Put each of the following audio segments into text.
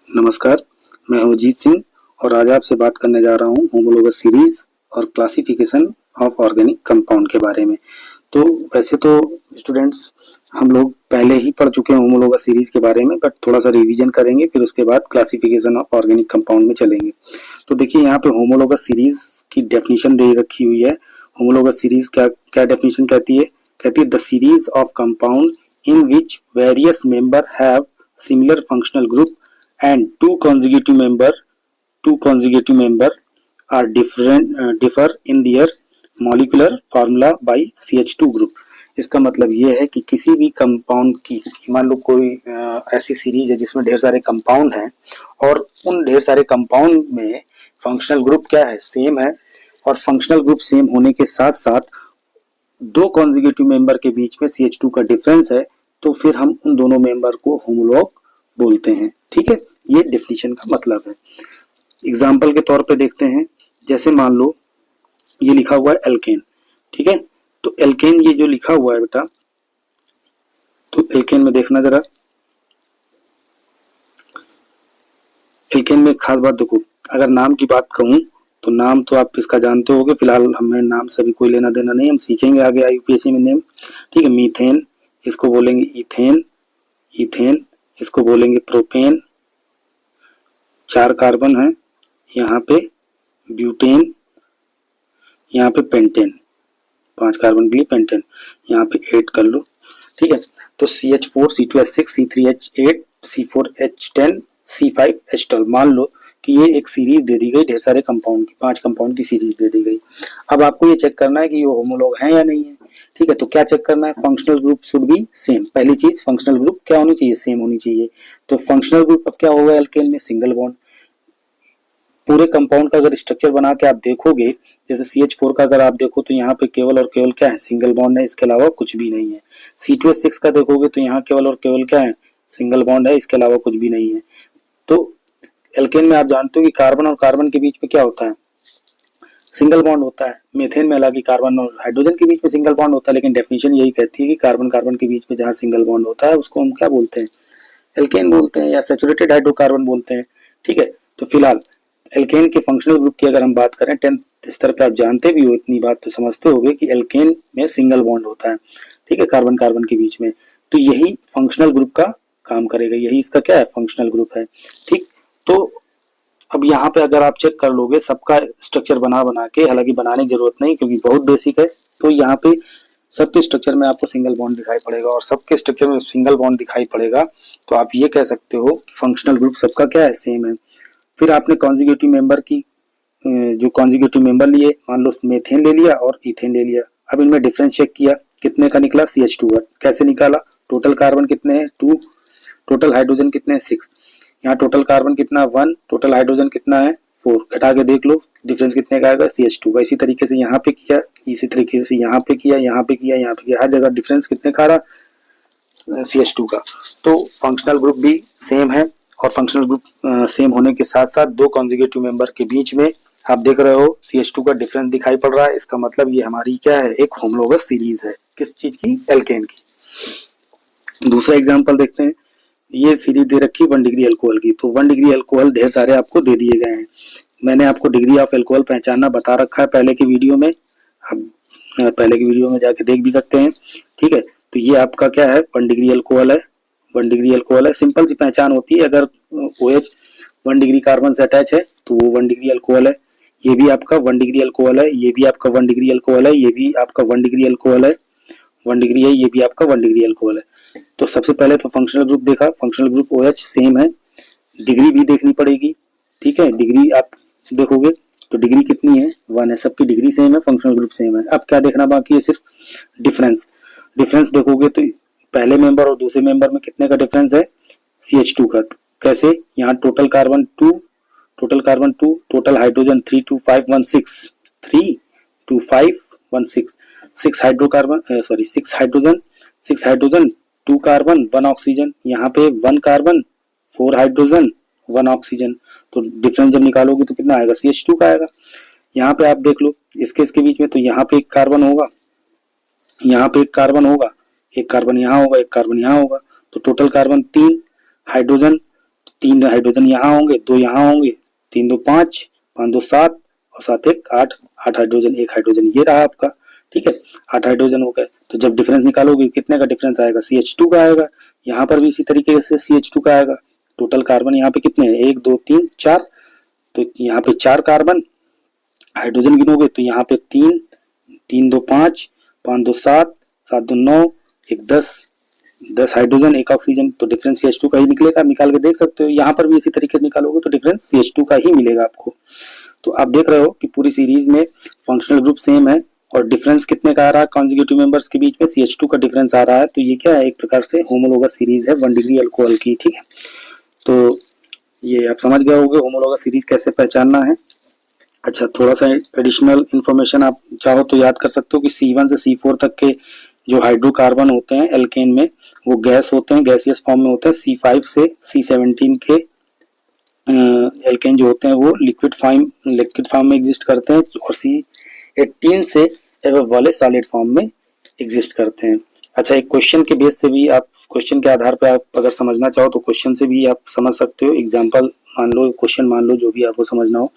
नमस्कार, मैं हूं अजीत सिंह और आज आपसे बात करने जा रहा हूं होमोलोगस सीरीज और क्लासिफिकेशन ऑफ ऑर्गेनिक कंपाउंड के बारे में। तो वैसे तो स्टूडेंट्स हम लोग पहले ही पढ़ चुके हैं होमोलोगस सीरीज के बारे में, बट थोड़ा सा रिवीजन करेंगे, फिर उसके बाद क्लासिफिकेशन ऑफ ऑर्गेनिक कंपाउंड में चलेंगे। तो देखिए यहाँ पे होमोलोगस सीरीज की डेफिनेशन दे रखी हुई है। होमोलोगस सीरीज क्या क्या डेफिनेशन कहती है? कहती है the series of compound in which various member have similar functional group and two consecutive member are differ in their molecular formula by CH2 group। इसका मतलब ये है कि किसी भी कंपाउंड की, मान लो कोई ऐसी सीरीज है जिसमें ढेर सारे कंपाउंड हैं और उन ढेर सारे कंपाउंड में फंक्शनल ग्रुप क्या है? सेम है। और फंक्शनल ग्रुप सेम होने के साथ साथ दो कॉन्जिक्यूटिव मेंबर के बीच में CH2 का डिफरेंस है, तो फिर हम उन दोनों मेंबर को होमोलॉग बोलते हैं। ठीक है, ये डेफिनेशन का मतलब है। एग्जाम्पल के तौर पे देखते हैं, जैसे मान लो ये लिखा हुआ है एल्केन। ठीक है, तो एल्केन ये जो लिखा हुआ है बेटा, तो एल्केन में देखना जरा, एल्केन में खास बात देखो, अगर नाम की बात कहूं तो नाम तो आप इसका जानते होगे, फिलहाल हमें नाम से भी कोई लेना देना नहीं, हम सीखेंगे आगे यूपीएससी में नेम। ठीक है, मीथेन इसको बोलेंगे इथेन, इथेन इसको बोलेंगे प्रोपेन, 4 कार्बन है यहाँ पे, ब्यूटेन, यहाँ पे पेंटेन, 5 कार्बन के लिए पेंटेन, यहाँ पे 8 कर लो। ठीक है, तो CH4 C2H6 C3H8 C4H10 C5H12, मान लो कि ये एक सीरीज दे दी गई ढेर सारे कंपाउंड की, 5 कंपाउंड की सीरीज दे दी गई। अब आपको ये चेक करना है कि ये होमोलॉग है या नहीं है। ठीक है, तो क्या चेक करना है? Functional group should be same. पहली चीज, फंक्शनल ग्रुप क्या होनी चाहिए? सेम होनी चाहिए। तो फंक्शनल ग्रुप अब क्या होगा एल्केन में? Single bond. पूरे कंपाउंड का अगर स्ट्रक्चर बना के आप देखोगे, जैसे CH4 का अगर आप देखो तो यहाँ पे केवल और केवल क्या है? सिंगल बॉन्ड है, इसके अलावा कुछ भी नहीं है। C2H6 का देखोगे तो यहाँ केवल और केवल क्या है? सिंगल बॉन्ड है, इसके अलावा कुछ भी नहीं है। तो एल्केन में आप जानते हो कि कार्बन और कार्बन के बीच में क्या होता है? सिंगल बॉन्ड होता है। मीथेन में हालांकि कार्बन और हाइड्रोजन के बीच में सिंगल बॉन्ड होता है, लेकिन डेफिनेशन यही कहती है कि कार्बन कार्बन के बीच में जहां सिंगल बॉन्ड होता है उसको हम क्या बोलते हैं? एल्केन बोलते हैं या सैचुरेटेड हाइड्रोकार्बन बोलते हैं। ठीक है, तो फिलहाल एल्केन के फंक्शनल ग्रुप की अगर हम बात करें, 10th स्तर पे आप जानते भी हो, इतनी बात तो समझते होगे कि एल्केन में सिंगल बॉन्ड होता है। ठीक है, कार्बन कार्बन के बीच में, तो यही फंक्शनल ग्रुप का काम करेगा, यही इसका क्या है? फंक्शनल ग्रुप है। ठीक, तो अब यहाँ पे अगर आप चेक कर लोगे सबका स्ट्रक्चर बना बना के, हालांकि बनाने की जरूरत नहीं क्योंकि बहुत बेसिक है, तो यहाँ पे सबके स्ट्रक्चर में आपको सिंगल बॉन्ड दिखाई पड़ेगा, और सबके स्ट्रक्चर में सिंगल बॉन्ड दिखाई पड़ेगा तो आप ये कह सकते हो कि फंक्शनल ग्रुप सबका क्या है? सेम है। फिर आपने कॉन्जिक्यूटिव मेंबर की, जो कॉन्जिक्यूटिव मेंबर लिए, मान लो मेथेन ले लिया और इथेन ले लिया, अब इनमें डिफरेंस चेक किया, कितने का निकला? CH2 का। कैसे निकाला? टोटल कार्बन कितने हैं? 2, टोटल हाइड्रोजन कितने हैं? 6। यहाँ टोटल कार्बन कितना? 1, टोटल हाइड्रोजन कितना है? 4। घटा के देख लो डिफरेंस कितने का आएगा? CH2 का। इसी तरीके से यहाँ पे किया, इसी तरीके से यहाँ पे किया, यहाँ पे किया, यहाँ पे किया, हर जगह डिफरेंस कितने का आ रहा? CH2 का। तो फंक्शनल ग्रुप भी सेम है, और फंक्शनल ग्रुप सेम होने के साथ साथ दो कॉन्जिक्यूटिव मेंबर के बीच में आप देख रहे हो CH2 का डिफरेंस दिखाई पड़ रहा है। इसका मतलब ये हमारी क्या है? एक होमोलोगस सीरीज है। किस चीज की? एल्केन की। दूसरा एग्जांपल देखते हैं, ये सीरीज दे रखी 1 डिग्री अल्कोहल की, तो 1 डिग्री अल्कोहल ढेर सारे आपको दे दिए गए हैं। मैंने आपको डिग्री ऑफ अल्कोहल पहचानना बता रखा है पहले की वीडियो में, आप पहले की वीडियो में जाके देख भी सकते हैं। ठीक है, तो ये आपका क्या है? 1 डिग्री अल्कोहल है, 1 डिग्री अल्कोहल है। सिंपल सी पहचान होती है, अगर OH 1 डिग्री कार्बन से अटैच है तो वो 1 डिग्री अल्कोहल है। ये भी आपका 1 डिग्री अल्कोहल है, ये भी आपका 1 डिग्री अल्कोहल है, ये भी आपका 1 डिग्री अल्कोहल है, 1 डिग्री है, ये भी आपका 1 डिग्री अल्कोहल है। तो सबसे पहले तो फंक्शनल ग्रुप देखा, फंक्शनल ग्रुप OH सेम है, डिग्री भी देखनी पड़ेगी। ठीक है, डिग्री आप देखोगे तो डिग्री कितनी है? 1 है, सबकी डिग्री सेम है, फंक्शनल ग्रुप सेम है। अब क्या देखना बाकी है? सिर्फ डिफरेंस। डिफरेंस देखोगे तो पहले मेंबर और दूसरे मेंबर में कितने का डिफरेंस है? CH2 का। कैसे? यहाँ total carbon 2, total carbon 2, total hydrogen 32516, 32516, 6 hydrocarbon, sorry 6 hydrogen, 6 hydrogen, 2 carbon, 1 oxygen, यहाँ पे 1 कार्बन, 4 हाइड्रोजन, 1 ऑक्सीजन। तो डिफरेंस जब निकालोगे तो कितना आएगा? CH2 का आएगा। यहाँ पे आप देख लो इसके बीच में, तो यहाँ पे एक कार्बन होगा, यहाँ पे एक कार्बन होगा, एक कार्बन यहाँ होगा, एक कार्बन यहाँ होगा, तो टोटल कार्बन 3, हाइड्रोजन 3 हाइड्रोजन यहाँ होंगे, 2 यहाँ होंगे, 3 2 5, 5 2 7 और 7 1 8, 8 हाइड्रोजन, 1 हाइड्रोजन ये रहा आपका। ठीक है, 8 हाइड्रोजन हो गए। तो जब डिफरेंस निकालोगे कितने का डिफरेंस आएगा, CH2 का आएगा। यहाँ पर भी इसी तरीके से CH2 का आएगा। टोटल कार्बन यहाँ पे कितने हैं, 1 2 3 4, तो यहाँ पे 4 कार्बन। हाइड्रोजन गिनोगे तो यहाँ पे 3, 3 2 5, 5 2 7, 7 2 9, 1 10, 10 हाइड्रोजन 1 ऑक्सीजन, तो डिफरेंस CH2 का ही निकलेगा। निकाल के देख सकते हो, यहाँ पर भी इसी तरीके से निकालोगे तो डिफरेंस CH2 का ही मिलेगा आपको। तो आप देख रहे हो कि पूरी सीरीज में फंक्शनल ग्रुप सेम है और डिफरेंस कितने का आ रहा है कॉन्जिक्यूटिव मेंबर्स के बीच में, CH2 का डिफरेंस आ रहा है। तो ये क्या है, एक प्रकार से होमोलोगस सीरीज है 1 डिग्री अल्कोहल की। ठीक है, तो ये आप समझ गए होंगे होमोलोगस सीरीज कैसे पहचानना है। अच्छा, थोड़ा सा एडिशनल इन्फॉर्मेशन आप चाहो तो याद कर सकते हो कि C1 से C4 तक के जो हाइड्रोकार्बन होते हैं एल्केन में, वो गैस होते हैं, गैसियस फॉर्म में होते हैं। C5 से C17 के एल्केन जो होते हैं वो लिक्विड फॉर्म में एग्जिस्ट करते हैं और C18 से एवब वाले सॉलिड फॉर्म में एग्जिस्ट करते हैं। अच्छा, एक क्वेश्चन के बेस से भी आप, क्वेश्चन के आधार पर आप अगर समझना चाहो तो क्वेश्चन से भी आप समझ सकते हो। एग्जांपल मान लो, क्वेश्चन मान लो, जो भी आपको समझना हो।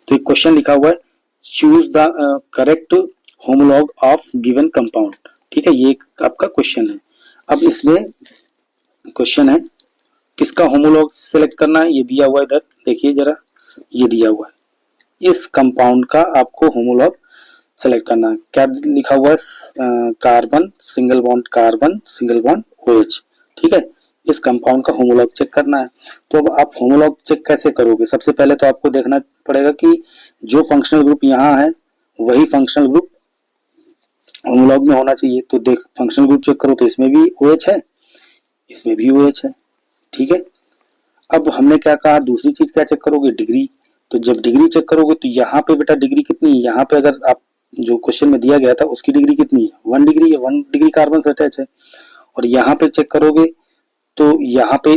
तो एक क्वेश्चन लिखा हुआ है, choose the correct homologue of given compound. ठीक है, ये एक आपका क्वेश्चन है। अब इसमें क्वेश्चन है किसका होमोलॉग सिलेक्ट करना है, ये दिया हुआ है इधर देखिए जरा, ये दिया हुआ है, इस कंपाउंड का आपको होमोलॉग सेलेक्ट करना है। क्या लिखा हुआ है, कार्बन सिंगल बॉन्ड OH। ठीक है, इस कंपाउंड का होमोलॉग चेक करना है। तो अब आप होमोलॉग चेक कैसे करोगे, सबसे पहले तो आपको देखना पड़ेगा कि जो फंक्शनल ग्रुप यहाँ है वही फंक्शनल ग्रुप होमोलॉग में होना चाहिए। तो देख, फंक्शनल ग्रुप चेक करो तो इसमें भी OH है, इसमें भी OH है। ठीक है, अब हमने क्या कहा, दूसरी चीज क्या चेक करोगे, डिग्री। तो जब डिग्री चेक करोगे तो यहाँ पे बेटा डिग्री कितनी है, यहाँ पे अगर आप जो क्वेश्चन में दिया गया था उसकी डिग्री कितनी है, 1 डिग्री है, 1 डिग्री कार्बन से अटैच है। और यहाँ पे चेक करोगे तो यहाँ पे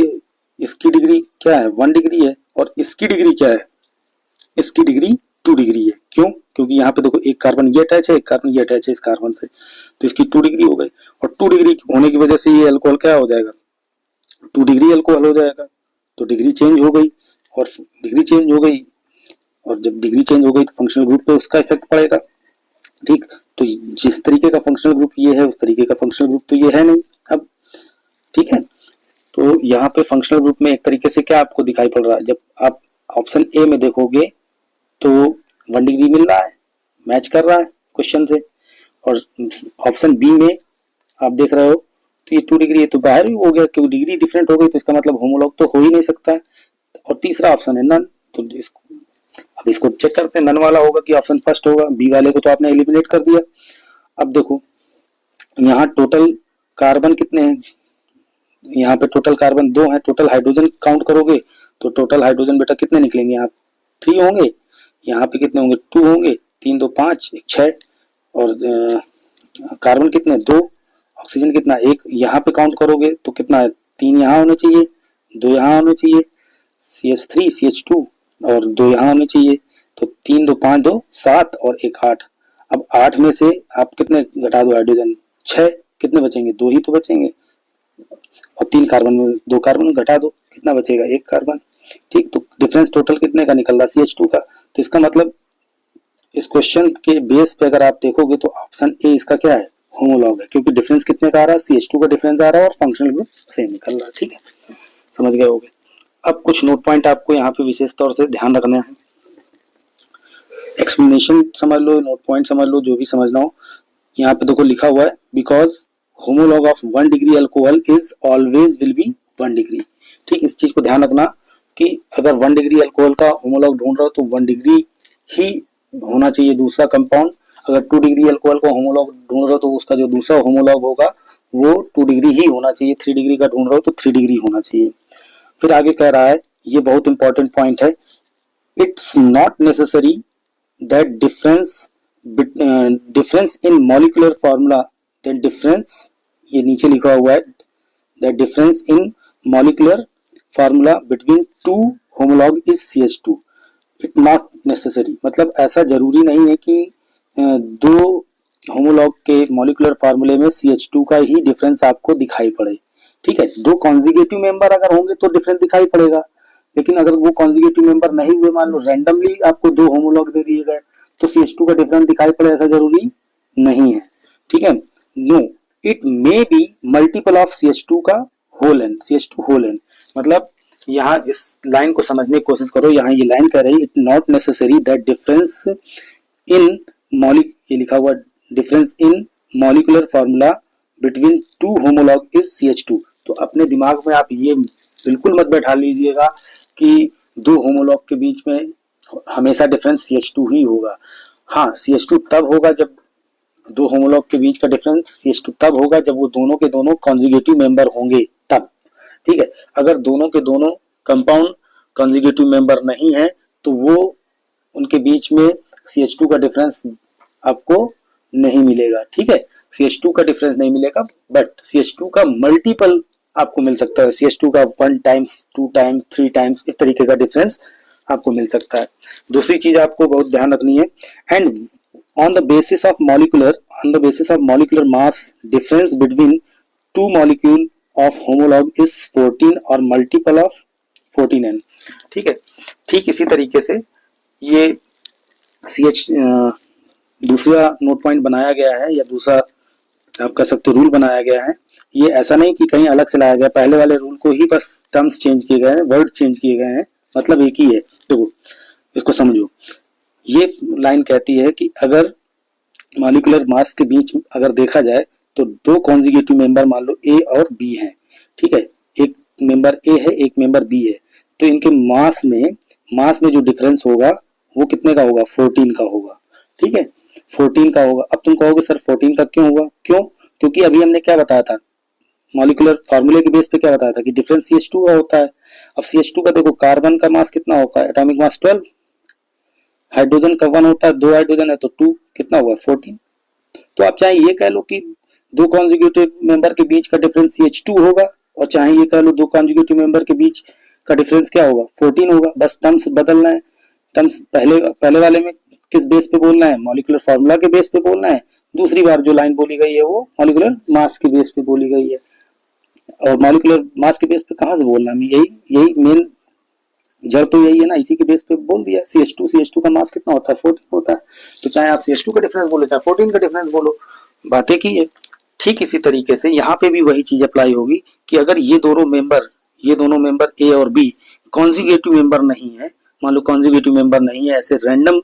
इसकी डिग्री क्या है, 1 डिग्री है, और इसकी डिग्री क्या है, इसकी डिग्री 2 डिग्री है। क्यों, क्योंकि यहाँ पे देखो एक कार्बन ये अटैच है, एक कार्बन ये अटैच है इस कार्बन से, तो इसकी 2 डिग्री हो गई। और 2 डिग्री होने की वजह से ये अल्कोहल क्या हो जाएगा, 2 डिग्री अल्कोहल हो जाएगा। तो डिग्री चेंज हो गई, और डिग्री चेंज हो गई, और जब डिग्री चेंज हो गई तो फंक्शनल ग्रुप पे उसका इफेक्ट पड़ेगा। ठीक, तो जिस तरीके का फंक्शनल ग्रुप ये है उस तरीके का फंक्शनल ग्रुप तो ये है नहीं अब। ठीक है, तो यहाँ पे फंक्शनल ग्रुप में एक तरीके से क्या आपको दिखाई पड़ रहा है, जब आप ऑप्शन ए में देखोगे तो 1 डिग्री मिल रहा है, मैच कर रहा है क्वेश्चन से, और ऑप्शन बी में आप देख रहे हो तो ये 2 डिग्री है, तो बाहर भी हो गया, क्योंकि डिग्री डिफरेंट हो गई तो इसका मतलब होमोलॉग तो हो ही नहीं सकता है। और तीसरा ऑप्शन है नन, तो अब इसको चेक करते हैं, नन वाला होगा कि ऑप्शन फर्स्ट होगा, बी वाले को तो आपने एलिमिनेट कर दिया। अब देखो यहाँ टोटल कार्बन कितने हैं, यहाँ पे टोटल कार्बन 2 है, टोटल हाइड्रोजन काउंट करोगे तो टोटल हाइड्रोजन बेटा कितने निकलेंगे, यहाँ 3 होंगे, यहाँ पे कितने होंगे, 2 होंगे, 3 2 5, 1 6, और कार्बन कितने 2, ऑक्सीजन कितना 1, यहाँ पे काउंट करोगे तो कितना है, 3 यहाँ होने चाहिए, 2 यहाँ होने चाहिए, CH3 CH2, और 2 यहाँ होने चाहिए। तो 3 2 5 2 7 और 1 8। अब 8 में से आप कितने घटा दो हाइड्रोजन, 6, कितने बचेंगे, 2 ही तो बचेंगे, और 3 कार्बन में 2 कार्बन घटा दो, कितना बचेगा, 1 कार्बन। ठीक, तो डिफरेंस टोटल कितने का निकल रहा, CH2 का। तो इसका मतलब इस क्वेश्चन के बेस पे अगर आप देखोगे तो ऑप्शन ए इसका क्या है, होमोलॉग है, क्योंकि डिफरेंस कितने का आ रहा है, CH2 का डिफरेंस आ रहा है और फंक्शनल ग्रुप सेम निकल रहा है। ठीक है, समझ गए होगे। अब कुछ नोट पॉइंट आपको यहाँ पे विशेष तौर से ध्यान रखना है, एक्सप्लेनेशन समझ लो, नोट पॉइंट समझ लो, जो भी समझना हो। यहाँ पे देखो लिखा हुआ है, because homologue of 1 degree alcohol is always will be 1 degree. ठीक, इस चीज को ध्यान रखना कि अगर 1 डिग्री अल्कोहल का होमोलॉग ढूंढ रहे हो तो 1 डिग्री ही होना चाहिए दूसरा कंपाउंड। अगर 2 डिग्री अल्कोहल का होमोलॉग ढूंढ रहे हो तो उसका जो दूसरा होमोलॉग होगा वो 2 डिग्री ही होना चाहिए। 3 डिग्री का ढूंढ रहे हो तो 3 डिग्री होना चाहिए। फिर आगे कह रहा है, ये बहुत इंपॉर्टेंट पॉइंट है, it's not necessary that difference in molecular formula, that difference, ये नीचे लिखा हुआ है, that difference in molecular formula between 2 homologue is CH2। It not necessary, मतलब ऐसा जरूरी नहीं है कि 2 होमोलॉग के मॉलिक्यूलर फार्मूले में CH2 का ही डिफरेंस आपको दिखाई पड़े। ठीक है, 2 कॉन्जिगेटिव मेंबर अगर होंगे तो डिफरेंस दिखाई पड़ेगा, लेकिन अगर वो कॉन्जिगेटिव मेंबर नहीं हुए, मान लो रैंडमली आपको दो होमोलॉग दे दिए गए, तो CH2 का डिफरेंस दिखाई पड़े ऐसा जरूरी नहीं है, ठीक है। No, it may be multiple of CH2 का whole N, CH2 whole N. मतलब यहाँ इस लाइन को समझने की कोशिश करो, यहाँ ये लाइन कह रही, it not necessary that difference in मॉलिक, ये लिखा हुआ difference in molecular formula between two homolog is CH2। तो अपने दिमाग में आप ये बिल्कुल मत बैठा लीजिएगा कि दो होमोलॉग के बीच में हमेशा डिफरेंस CH2 ही होगा। हाँ, CH2 तब होगा जब दो होमोलॉग के बीच का डिफरेंस CH2 तब होगा जब वो दोनों के दोनों कॉन्जिगेटिव मेंबर होंगे तब, ठीक है। अगर दोनों के दोनों कंपाउंड कॉन्जिगेटिव मेंबर नहीं है तो वो उनके बीच में CH2 का डिफरेंस आपको नहीं मिलेगा, ठीक है। CH2 का डिफरेंस नहीं मिलेगा, बट CH2 का मल्टीपल आपको मिल सकता है। CH2 का 1 टाइम्स, 2 टाइम्स, 3 टाइम्स इस तरीके का डिफरेंस आपको मिल सकता है। दूसरी चीज आपको बहुत ध्यान रखनी है, and on the basis of molecular mass difference between two molecule of homolog is 14 और multiple of 14n, ठीक है। ठीक इसी तरीके से ये CH दूसरा नोट पॉइंट बनाया गया है, या दूसरा आप कह सकते हो रूल बनाया गया है। ये ऐसा नहीं कि कहीं अलग से लाया गया, पहले वाले रूल को ही बस टर्म्स चेंज किए गए हैं, वर्ड चेंज किए गए हैं, मतलब एक ही है। देखो इसको समझो, ये लाइन कहती है कि अगर मॉलिक्यूलर मास के बीच अगर देखा जाए तो दो कॉन्जिगेटिव मेंबर मान लो A और B हैं, ठीक है। एक मेंबर A है, एक मेंबर B है, तो इनके मास में जो डिफरेंस होगा वो कितने का होगा, 14 का होगा, ठीक है। 14 का होगा। अब तुम कहोगे सर 14 का क्यों होगा, क्यों? क्योंकि अभी हमने क्या बताया था, मॉलिक्यूलर फार्मूले के बेस पे क्या बताया था कि डिफरेंस CH2 का होता है। अब CH2 का देखो, कार्बन का मास कितना होता है, एटॉमिक मास 12, हाइड्रोजन का 1 होता है, 2 हाइड्रोजन है तो 2, कितना हुआ 14। तो आप चाहे ये कह लो कि दो कॉन्जिक्यूटिव मेंबर के बीच का डिफरेंस CH2 होगा, और चाहे ये कह लो दो कॉन्जिक्यूटिव मेंबर के बीच का डिफरेंस क्या होगा, 14 होगा। बस टर्म्स बदलना है। टर्म्स पहले वाले में किस बेस पे बोलना है, मॉलिक्यूलर फार्मूला के बेस पे बोलना है। दूसरी बार जो लाइन बोली गई है वो मॉलिक्यूलर मास के बेस पे बोली गई है। और मॉलिक्यूलर मास के बेस पे कहाँ से बोलना है, यही मेन जड़ तो यही है ना, इसी के बेस पे बोल दिया। CH2 का मास कितना होता है, 14 होता है। तो चाहे आप CH2 का डिफरेंस बोलो, चाहे 14 का डिफरेंस बोलो, बातें की है। ठीक इसी तरीके से यहाँ पे भी वही चीज अप्लाई होगी कि अगर ये दोनों मेंबर A और B कॉन्जिगेटिव मेंबर नहीं है, मान लो कॉन्जिगेटिव मेंबर नहीं है, ऐसे रैंडम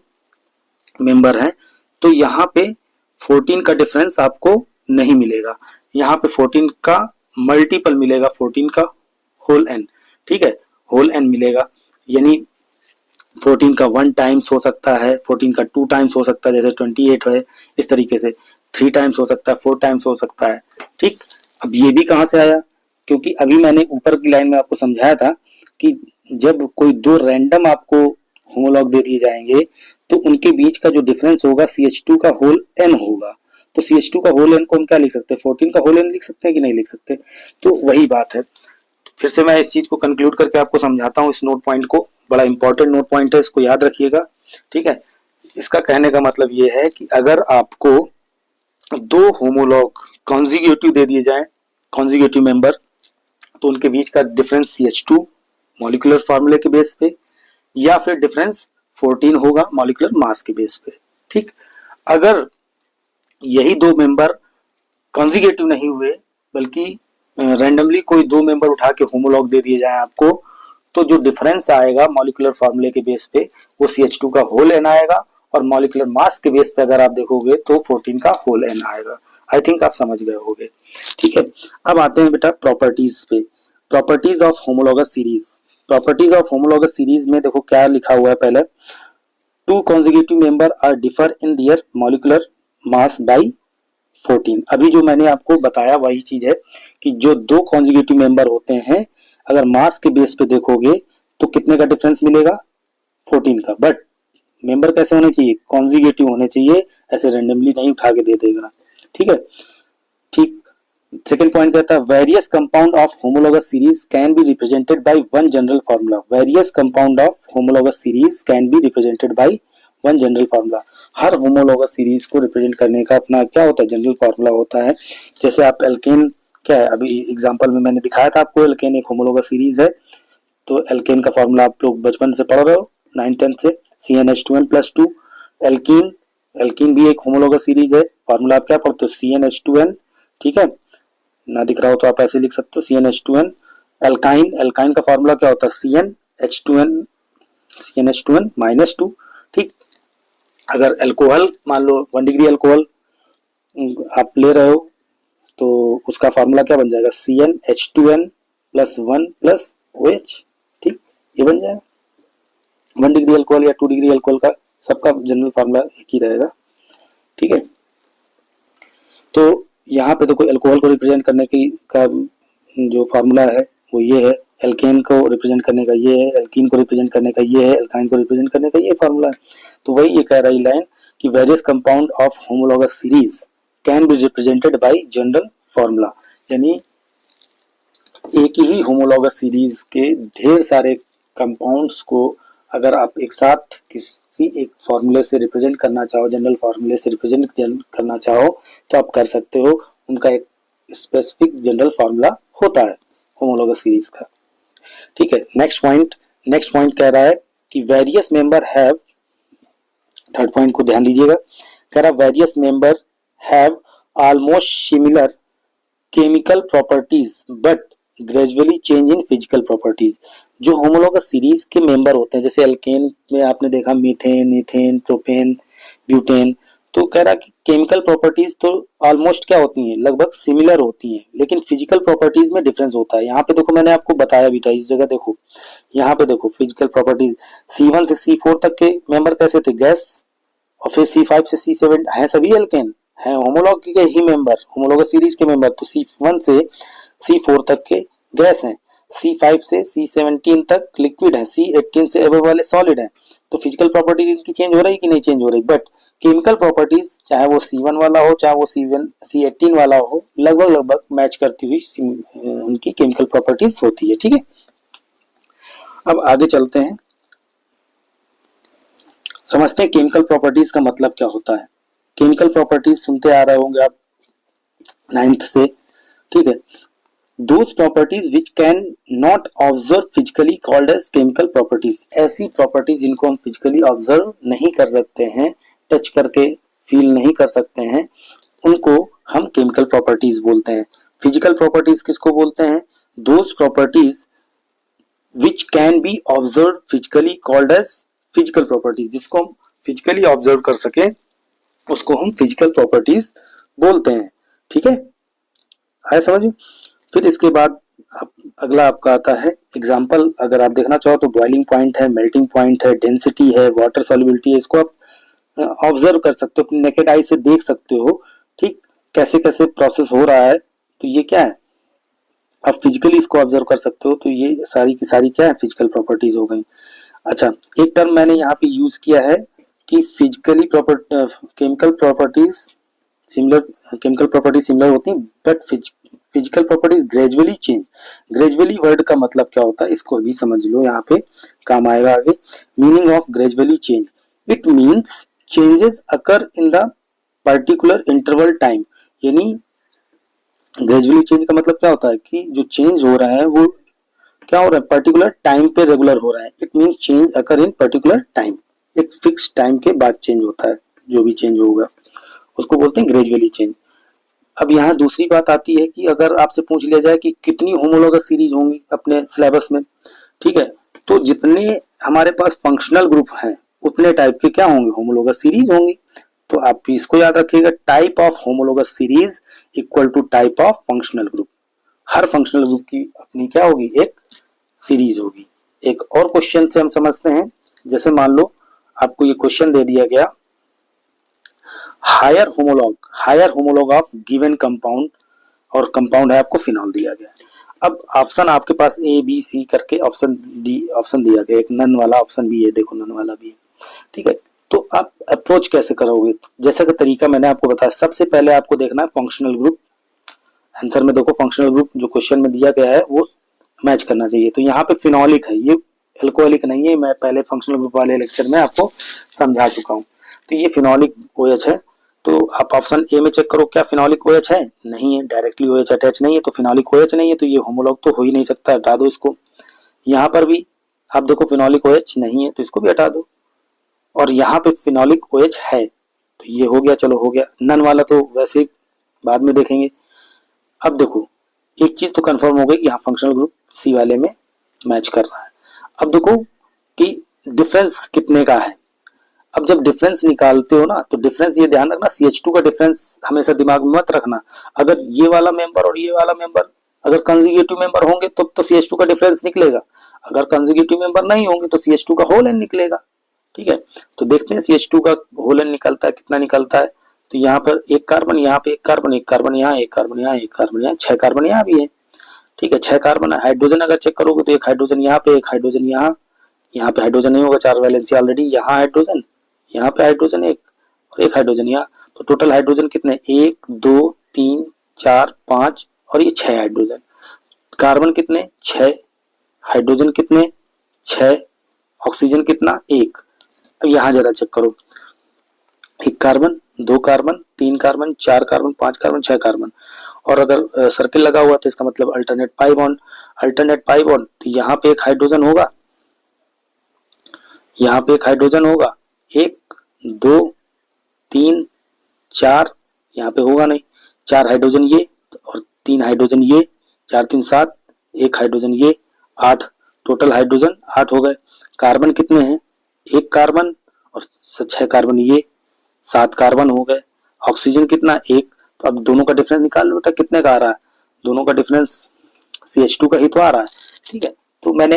मेंबर है, तो यहाँ पे 14 का डिफरेंस आपको नहीं मिलेगा। यहाँ पे 14 का मल्टीपल मिलेगा, 14 का होल एन, ठीक है, होल एन मिलेगा। यानी 14 का 1 टाइम्स हो सकता है, 14 का 2 टाइम्स हो सकता है, जैसे 28 है, इस तरीके से 3 टाइम्स हो सकता है, 4 टाइम्स हो सकता है, ठीक। अब ये भी कहाँ से आया, क्योंकि अभी मैंने ऊपर की लाइन में आपको समझाया था कि जब कोई दो रैंडम आपको होमोलॉग दे दिए जाएंगे तो उनके बीच का जो डिफरेंस होगा CH2 का होल एन होगा। तो CH2 का होल एन को हम क्या लिख सकते हैं, 14 का होल एन लिख सकते हैं कि नहीं लिख सकते। तो वही बात है। फिर से मैं इस चीज को कंक्लूड करके आपको समझाता हूँ, इस नोट पॉइंट को, बड़ा इंपॉर्टेंट नोट पॉइंट है, इसको याद रखिएगा, ठीक है। इसका कहने का मतलब ये है कि अगर आपको दो होमोलॉग कॉन्जिग्यूटिव दे दिए जाए, कॉन्जिग्यूटिव मेंबर, तो उनके बीच का डिफरेंस CH2 मॉलिक्यूलर फार्मूले के बेस पे, या फिर डिफरेंस 14 होगा मॉलिक्यूलर मास के बेस पे, ठीक। अगर यही दो मेंबर कॉन्जिगेटिव नहीं हुए, बल्कि रैंडमली कोई दो मेंबर उठा के होमोलॉग दे दिए जाए आपको, तो जो डिफरेंस आएगा मॉलिक्यूलर फार्मूले के बेस पे वो CH2 का होल एन आएगा, और मॉलिक्यूलर मास के बेस पे अगर आप देखोगे तो 14 का होल एन आएगा। आई थिंक आप समझ गए होंगे, ठीक है। अब आते हैं बेटा प्रॉपर्टीज पे, properties of homologous series. Properties of homologous series में देखो क्या लिखा हुआ है, पहले two consecutive member are differ in their molecular mass by 14। अभी जो मैंने आपको बताया वही चीज है कि जो दो कॉन्जिक्यूटिव मेंबर होते हैं, अगर मास के बेस पे देखोगे तो कितने का डिफरेंस मिलेगा, 14 का। बट मेंबर कैसे होने चाहिए, कॉन्जिक्यूटिव होने चाहिए, ऐसे रैंडमली नहीं उठा के दे देगा, ठीक है, ठीक। सेकंड पॉइंट कहता है various compound of homologous series can be represented by one general formula. Various compound of homologous series can be represented by one general formula. Her homologous series को रिप्रेजेंट करने का अपना क्या होता है, जनरल फार्मूला होता है। जैसे आप एल्केन, क्या है अभी एग्जांपल में मैंने दिखाया था आपको, एल्केन एक होमोलॉगस सीरीज है, तो एल्केन का फॉर्मूला आप लोग बचपन से पढ़ रहे हो 9th-10th से, CnH2n+2। एल्कीन, एल्कीन भी एक होमोलोगस सीरीज है, फॉर्मूला आप क्या पढ़ते हो CnH2n, ठीक है, ना दिख रहा हो तो आप ऐसे लिख सकते हो CnH2n। एल्काइन, एल्काइन का फॉर्मूला क्या होता है CnH2n, CnH2n-2, ठीक। अगर अल्कोहल मान लो 1 डिग्री अल्कोहल आप ले रहे हो तो उसका फॉर्मूला क्या बन जाएगा CnH2n+1+OH, ठीक, ये बन जाएगा 1 डिग्री अल्कोहल या 2 डिग्री अल्कोहल का सबका जनरल फार्मूला एक ही रहेगा, ठीक है। तो यहाँ पे देखो अल्कोहल को रिप्रेजेंट करने की का जो फार्मूला है वो ये है, एल्केन को रिप्रेजेंट करने का ये है, एल्कीन को रिप्रेजेंट करने का ये है, एल्काइन को रिप्रेजेंट करने का ये फार्मूला है। तो वही ये कह रही लाइन कि various compound of homologous series can be represented by general formula, यानी एक ही होमोलॉगस सीरीज के ढेर सारे कंपाउंड्स को अगर आप एक साथ किसी एक फॉर्मूले से रिप्रेजेंट करना चाहो, जनरल फॉर्मूले से रिप्रेजेंट करना चाहो तो आप कर सकते हो, उनका एक स्पेसिफिक जनरल फार्मूला होता है होमोलॉगस सीरीज का, ठीक है। नेक्स्ट पॉइंट कह रहा है कि various member have, third point को ध्यान दीजिएगा, कह रहा various member have almost similar chemical properties but gradually change in physical properties. जो होमोलॉगस सीरीज के मेंबर होते हैं, जैसे एल्केन में आपने देखा मीथेन, इथेन, प्रोपेन, ब्यूटेन, तो कह रहा कि केमिकल प्रॉपर्टीज तो ऑलमोस्ट क्या होती हैं, लगभग सिमिलर होती हैं, लेकिन फिजिकल प्रॉपर्टीज में डिफरेंस होता है। यहाँ पे देखो मैंने आपको बताया भी था, इस जगह देखो, यहाँ पे देखो फिजिकल प्रॉपर्टीज C1 से C4 तक के मेंबर कैसे थे, गैस, और फिर C5 से C7 है सभी एल्केन, है होमोलॉग के ही मेंबर, होमोलॉगस सीरीज के मेंबर। तो C1 से C4 तक के गैस हैं, C5 से C17 तक लिक्विड है, C18 से अबव वाले सॉलिड हैं। तो फिजिकल प्रॉपर्टीज इनकी चेंज हो रही कि नहीं चेंज हो रही, बट केमिकल प्रॉपर्टीज चाहे वो C1 वाला हो चाहे वो C18 वाला हो, लगभग मैच करती हुई उनकी केमिकल प्रॉपर्टीज होती है, ठीक है। अब आगे चलते हैं, समझते हैं केमिकल प्रॉपर्टीज का मतलब क्या होता है। केमिकल प्रॉपर्टीज सुनते आ रहे होंगे आप 9th से, ठीक है। Those properties which can not observe physically called as chemical properties, ऐसी प्रॉपर्टीज जिनको हम फिजिकली ऑब्जर्व नहीं कर सकते हैं, टच करके फील नहीं कर सकते हैं, उनको हम केमिकल प्रॉपर्टीज बोलते हैं। फिजिकल प्रॉपर्टीज किसको बोलते हैं, those properties which can be observe physically called as physical properties, जिसको हम फिजिकली ऑब्जर्व कर सके उसको हम फिजिकल प्रॉपर्टीज बोलते हैं, ठीक है, आया समझ में। फिर इसके बाद अगला आपका आता है एग्जाम्पल, अगर आप देखना चाहो तो बॉइलिंग पॉइंट है, मेल्टिंग पॉइंट है, डेंसिटी है, वाटर सॉल्युबिलिटी है, इसको आप ऑब्जर्व कर सकते हो, अपने नेकेड आई से देख सकते हो, ठीक, कैसे कैसे प्रोसेस हो रहा है, तो ये क्या है, आप फिजिकली इसको ऑब्जर्व कर सकते हो। तो ये सारी की सारी क्या है, फिजिकल प्रॉपर्टीज हो गई। अच्छा, एक टर्म मैंने यहाँ पे यूज किया है कि फिजिकली केमिकल प्रॉपर्टीज सिमिलर होती हैं but physical properties gradually change. Gradually word का मतलब क्या होता है, इसको भी समझ लो, यहाँ पे काम आएगा आगे। Meaning of gradually change, it means changes occur in the particular interval time, यानी ग्रेजुअली चेंज का मतलब क्या होता है कि जो चेंज हो रहा है वो क्या हो रहा है, पर्टिकुलर टाइम पे रेगुलर हो रहा है। It means change occur in particular time, एक फिक्स टाइम के बाद चेंज होता है, जो भी चेंज होगा उसको बोलते हैं ग्रेजुअली चेंज। अब यहाँ दूसरी बात आती है कि अगर आपसे पूछ लिया जाए कि कितनी होमोलॉगस सीरीज होंगी अपने सिलेबस में, ठीक है, तो जितने हमारे पास फंक्शनल ग्रुप हैं उतने टाइप के क्या होंगे, होमोलॉगस सीरीज होंगी। तो आप इसको याद रखिएगा, type of homologous series equal to type of functional group. हर फंक्शनल ग्रुप की अपनी क्या होगी, एक सीरीज होगी। एक और क्वेश्चन से हम समझते हैं, जैसे मान लो आपको ये क्वेश्चन दे दिया गया, higher homolog of given compound, और कंपाउंड है आपको फिनॉल दिया गया। अब ऑप्शन आपके पास ए बी सी करके ऑप्शन दिया गया, एक नन वाला ऑप्शन भी है, देखो नन वाला भी है, ठीक है। तो आप अप्रोच कैसे करोगे, जैसा कि तरीका मैंने आपको बताया, सबसे पहले आपको देखना है फंक्शनल ग्रुप। आंसर में देखो फंक्शनल ग्रुप जो क्वेश्चन में दिया गया है वो मैच करना चाहिए। तो यहाँ पे फिनोलिक है, ये एल्कोहलिक नहीं है, मैं पहले फंक्शनल ग्रुप वाले लेक्चर में आपको समझा चुका हूँ। तो ये फिनोलिक OH है, तो आप ऑप्शन ए में चेक करो, क्या फिनोलिक OH है, नहीं है, डायरेक्टली OH अटैच नहीं है, तो फिनोलिक OH नहीं है, तो ये होमोलॉग तो हो ही नहीं सकता, हटा दो इसको। यहाँ पर भी आप देखो फिनोलिक OH नहीं है तो इसको भी हटा दो, और यहाँ पे फिनोलिक OH है तो ये हो गया, चलो हो गया। नन वाला तो वैसे ही बाद में देखेंगे। अब देखो एक चीज तो कंफर्म हो गई कि यहाँ फंक्शनल ग्रुप सी वाले में मैच कर रहा है। अब देखो कि डिफरेंस कितने का है। अब जब डिफरेंस निकालते हो ना तो डिफरेंस ये ध्यान रखना, CH2 का डिफरेंस हमेशा दिमाग में मत रखना। अगर ये वाला मेंबर और ये वाला मेंबर अगर कंजुगेटिव मेंबर होंगे तो CH2 का डिफरेंस निकलेगा, अगर कंजुगेटिव मेंबर नहीं होंगे तो CH2 का होल एन निकलेगा। ठीक है, तो देखते हैं CH2 का होल एन निकलता है, कितना निकलता है। तो यहाँ पर एक कार्बन, यहाँ पे एक कार्बन, एक कार्बन यहाँ, एक कार्बन यहाँ, एक कार्बन यहाँ, 6 कार्बन यहाँ भी है। ठीक है, 6 कार्बन है। हाइड्रोजन अगर चेक करोगे तो एक हाइड्रोजन यहाँ पे, एक हाइड्रोजन यहाँ, यहाँ पे हाइड्रोजन नहीं होगा, 4 वैलेंसी ऑलरेडी, यहाँ हाइड्रोजन, यहाँ पे हाइड्रोजन एक, और एक हाइड्रोजन यहाँ। तो टोटल हाइड्रोजन कितने, 1 2 3 4 5 और ये 6 हाइड्रोजन। कार्बन कितने, 6, हाइड्रोजन कितने, 6, ऑक्सीजन कितना, 1। अब यहाँ जरा चेक करो, एक carbon, 2 carbon, 3 carbon, 4 carbon, 5 carbon, 6 carbon. और अगर सर्किल लगा हुआ तो इसका मतलब alternate pi bond, alternate pi bond, तो यहाँ पे एक हाइड्रोजन होगा, यहाँ पे एक हाइड्रोजन होगा, 1 2 3 4, यहाँ पे होगा नहीं, 4 हाइड्रोजन ये और 3 हाइड्रोजन ये, 4 3 7, एक हाइड्रोजन ये, 8, टोटल हाइड्रोजन 8 हो गए। कार्बन कितने हैं, एक कार्बन और 6 कार्बन ये, 7 कार्बन हो गए। ऑक्सीजन कितना, 1। तो अब दोनों का डिफरेंस निकाल लो बेटा, कितने का आ रहा है, दोनों का डिफरेंस CH2 का ही तो आ रहा है। ठीक है, तो मैंने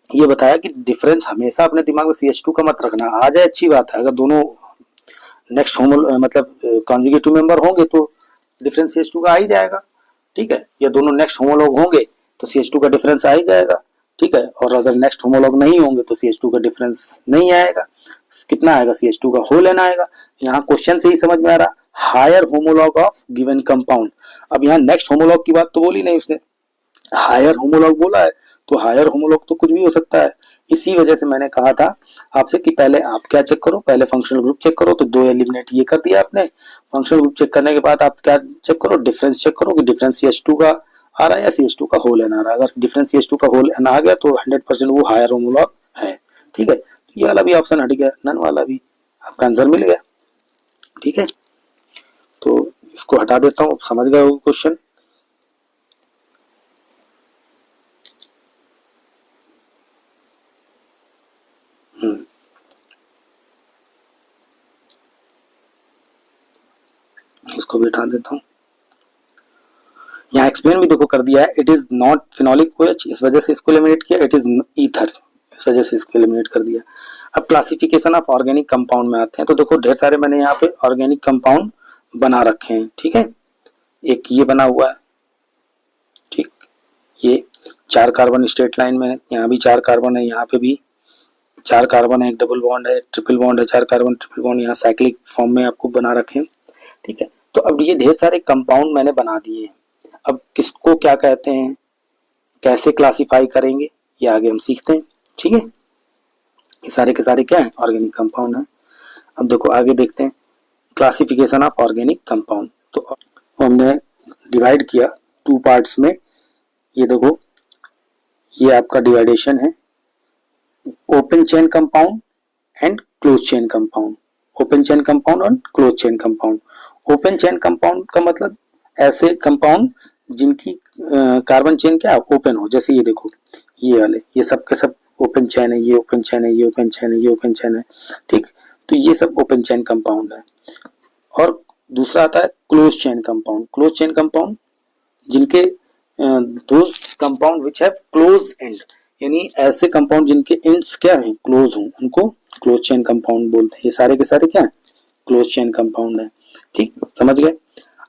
ये बताया कि डिफरेंस हमेशा अपने दिमाग में CH2 का मत रखना, आ जाए अच्छी बात है, अगर दोनों नेक्स्ट होमो मतलब कॉन्जुगेटिव मेंबर होंगे तो डिफरेंस CH2 का आ ही जाएगा। ठीक है, या दोनों नेक्स्ट होमोलॉग होंगे तो CH2 का डिफरेंस आ ही जाएगा। ठीक है, और अगर नेक्स्ट होमोलॉग नहीं होंगे तो CH2 का डिफरेंस नहीं आएगा। कितना आएगा, CH2 का होल एन आएगा। यहाँ क्वेश्चन से ही समझ में आ रहा, higher homolog of given compound. अब यहाँ नेक्स्ट होमोलॉग की बात तो बोली नहीं उसने, हायर होमोलॉग बोला है, तो हायर होमोलॉग तो कुछ भी हो सकता है। इसी वजह से मैंने कहा था आपसे कि पहले आप क्या चेक करो, पहले फंक्शनल ग्रुप चेक करो। तो 2 एलिमिनेट ये कर दिया आपने। फंक्शनल ग्रुप चेक करने के बाद आप क्या चेक करो, डिफरेंस चेक करो कि डिफरेंस CH2 का आ रहा है या CH2 का होल एन आ रहा है। अगर डिफरेंस CH2 का होल एन आ गया तो 100% वो हायर होमोलॉग है। ठीक है, तो ये वाला भी ऑप्शन हट गया, नन वाला भी आपका आंसर मिल गया। ठीक है, तो इसको हटा देता हूँ, समझ गए हो क्वेश्चन। इसको भी हटा देता हूँ। यहाँ एक्सप्लेन भी देखो कर दिया है, it is not phenolic OH, इस वजह से इसको एलिमिनेट किया, इट इज ईथर, इस वजह से इसको एलिमिनेट कर दिया। अब क्लासिफिकेशन ऑफ ऑर्गेनिक कंपाउंड में आते हैं। तो देखो ढेर सारे मैंने यहाँ पे ऑर्गेनिक कंपाउंड बना रखे हैं। ठीक है, एक ये बना हुआ है, ठीक, ये 4 कार्बन स्ट्रेट लाइन में है, यहाँ भी 4 कार्बन है, यहाँ पे भी 4 कार्बन है, एक डबल बॉन्ड है, ट्रिपल बॉन्ड है, 4 कार्बन ट्रिपल बॉन्ड यहाँ साइक्लिक फॉर्म में आपको बना रखे हैं। ठीक है, तो अब ये ढेर सारे कंपाउंड मैंने बना दिए हैं। अब किसको क्या कहते हैं, कैसे क्लासिफाई करेंगे, ये आगे हम सीखते हैं। ठीक है, ये सारे के सारे क्या है, ऑर्गेनिक कंपाउंड है। अब देखो आगे देखते हैं क्लासिफिकेशन ऑफ ऑर्गेनिक कंपाउंड। तो हमने डिवाइड किया 2 पार्ट्स में। ये देखो ये आपका डिवाइडेशन है, open chain compound and close chain compound. Open chain compound और close chain compound. Open chain compound का मतलब ऐसे कंपाउंड जिनकी कार्बन चेन क्या ओपन हो, जैसे ये देखो ये वाले, ये सब के सब ओपन चेन है, ये ओपन चेन है, ये ओपन चेन है, ये ओपन चेन है। ठीक, तो ये सब ओपन चेन कंपाउंड है। और दूसरा आता है close chain compound. Close chain compound जिनके those compound which have close end, यानी ऐसे कंपाउंड जिनके एंड्स क्या है, क्लोज हो, उनको क्लोज चेन कंपाउंड बोलते हैं। ये सारे के सारे क्या है, क्लोज चेन कंपाउंड है। ठीक, समझ गए।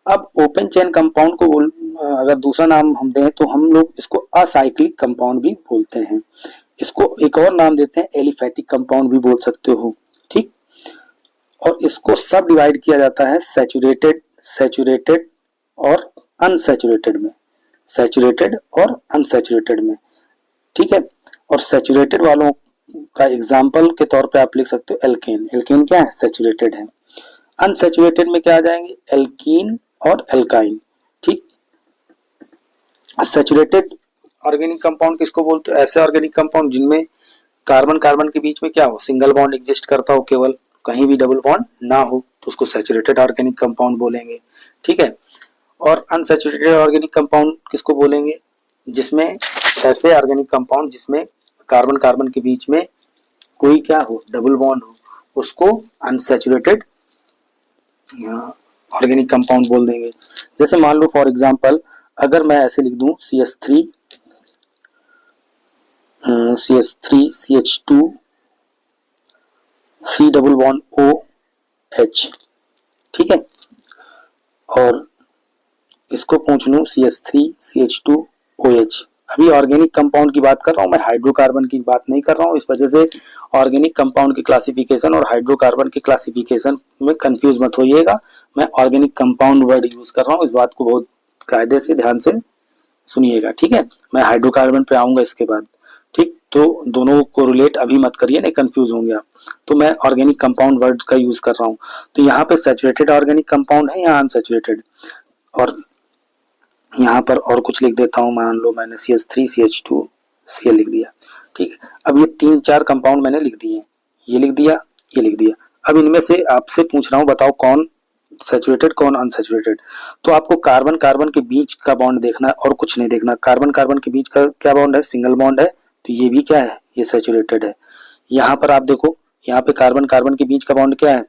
अब ओपन चेन कंपाउंड को अगर दूसरा नाम हम दें तो हम लोग इसको असाइक्लिक कंपाउंड भी बोलते हैं। इसको एक और नाम देते हैं एलिफैटिक कंपाउंड भी बोल सकते हो। ठीक, और इसको सब डिवाइड किया जाता है सैचुरेटेड, सैचुरेटेड और अनसैचुरेटेड में, सैचुरेटेड और अनसैचुरेटेड में। ठीक है, और सैचुरेटेड वालों का एग्जाम्पल के तौर पे आप लिख सकते हो एल्केन। एल्केन क्या है, सैचुरेटेड है। अनसैचुरेटेड में क्या आ जाएंगे, एल्कीन और एल्काइन। ठीक, सैचुरेटेड ऑर्गेनिक कंपाउंड किसको बोलते हैं? ऐसे ऑर्गेनिक कंपाउंड जिनमें कार्बन कार्बन के बीच में क्या हो, सिंगल बॉन्ड एग्जिस्ट करता हो, केवल कहीं भी डबल बॉन्ड ना हो, तो उसको सैचुरेटेड ऑर्गेनिक कंपाउंड बोलेंगे। ठीक है। और अनसैचुरेटेड ऑर्गेनिक कंपाउंड किसको बोलेंगे? जिसमें ऐसे ऑर्गेनिक कंपाउंड जिसमें कार्बन कार्बन के बीच में कोई क्या हो, डबल बॉन्ड हो, उसको अनसैचुरेटेड ऑर्गेनिक कंपाउंड बोल देंगे। जैसे मान लो फॉर एग्जांपल अगर मैं ऐसे लिख दूं CH3 CH2 C double bond OH, ठीक है, और इसको पूछ लूं CH3 CH2OH। अभी ऑर्गेनिक कंपाउंड की बात कर रहा हूं मैं, हाइड्रोकार्बन की बात नहीं कर रहा हूं। इस वजह से ऑर्गेनिक कंपाउंड की क्लासिफिकेशन और हाइड्रोकार्बन की क्लासिफिकेशन में कंफ्यूज मत होइएगा। मैं ऑर्गेनिक कंपाउंड वर्ड यूज कर रहा हूं, इस बात को बहुत कायदे से ध्यान से सुनिएगा। ठीक है, मैं हाइड्रोकार्बन पे आऊंगा इसके बाद। ठीक, तो दोनों को रिलेट अभी मत करिए, नहीं कंफ्यूज होंगे आप। तो मैं ऑर्गेनिक कंपाउंड वर्ड का यूज कर रहा हूँ। तो यहाँ पे सैचुरेटेड ऑर्गेनिक कंपाउंड है या अनसैचुरेटेड, और यहाँ पर और कुछ लिख देता हूँ। मान लो मैंने CH3 CH2 Cl लिख दिया। ठीक है, अब ये 3-4 कंपाउंड मैंने लिख दिए, ये लिख दिया, ये लिख दिया। अब इनमें से आपसे पूछ रहा हूँ, बताओ कौन सैचुरेटेड कौन अनसैचुरेटेड। तो आपको कार्बन कार्बन के बीच का बॉन्ड देखना है और कुछ नहीं देखना। कार्बन कार्बन के बीच का क्या बॉन्ड है, सिंगल बॉन्ड है, तो ये भी क्या है, ये सैचुरेटेड है। यहाँ पर आप देखो, यहाँ पे कार्बन कार्बन के बीच का बॉन्ड क्या है,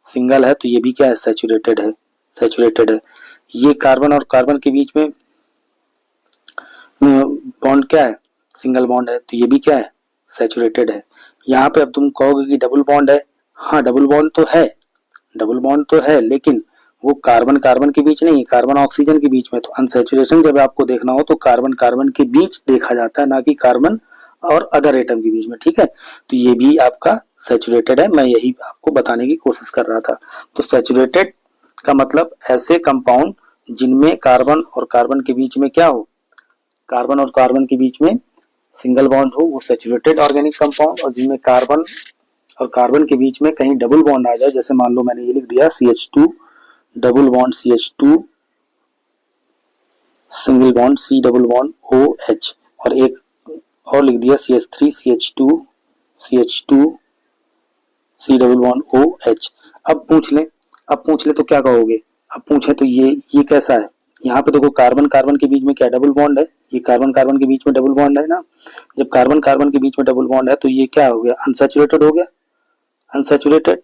सिंगल है, तो ये भी क्या है, सैचुरेटेड है, सैचुरेटेड है। ये कार्बन और कार्बन के बीच में बॉन्ड क्या है, सिंगल बॉन्ड है, तो ये भी क्या है, सैचुरेटेड है। यहाँ पे अब तुम कहोगे कि डबल बॉन्ड है, हाँ डबल बॉन्ड तो है, डबल बॉन्ड तो है, लेकिन वो कार्बन कार्बन के बीच नहीं, कार्बन ऑक्सीजन के बीच में। तो अनसैचुरेशन जब आपको देखना हो तो कार्बन कार्बन के बीच देखा जाता है, ना कि कार्बन और अदर एटम के बीच में। ठीक है, तो ये भी आपका सैचुरेटेड है, मैं यही आपको बताने की कोशिश कर रहा था। तो सैचुरेटेड का मतलब ऐसे कंपाउंड जिनमें कार्बन और कार्बन के बीच में क्या हो, कार्बन और कार्बन के बीच में सिंगल बॉन्ड हो, वो सैचुरेटेड ऑर्गेनिक कंपाउंड। और जिनमें कार्बन और कार्बन के बीच में कहीं डबल बॉन्ड आ जाए, जैसे मान लो मैंने ये लिख दिया CH2 double bond CH2 single bond C double bond OH, और एक और लिख दिया CH3 CH2 C double bond OH। अब पूछ ले, अब पूछ ले तो क्या कहोगे, अब पूछे तो ये कैसा है। यहाँ पे देखो कार्बन कार्बन के बीच में क्या डबल बॉन्ड है, ये कार्बन कार्बन के बीच में डबल बॉन्ड है ना। जब कार्बन कार्बन के बीच में डबल बॉन्ड है तो ये क्या हो गया, अनसैचुरेटेड हो गया, अनसैचुरेटेड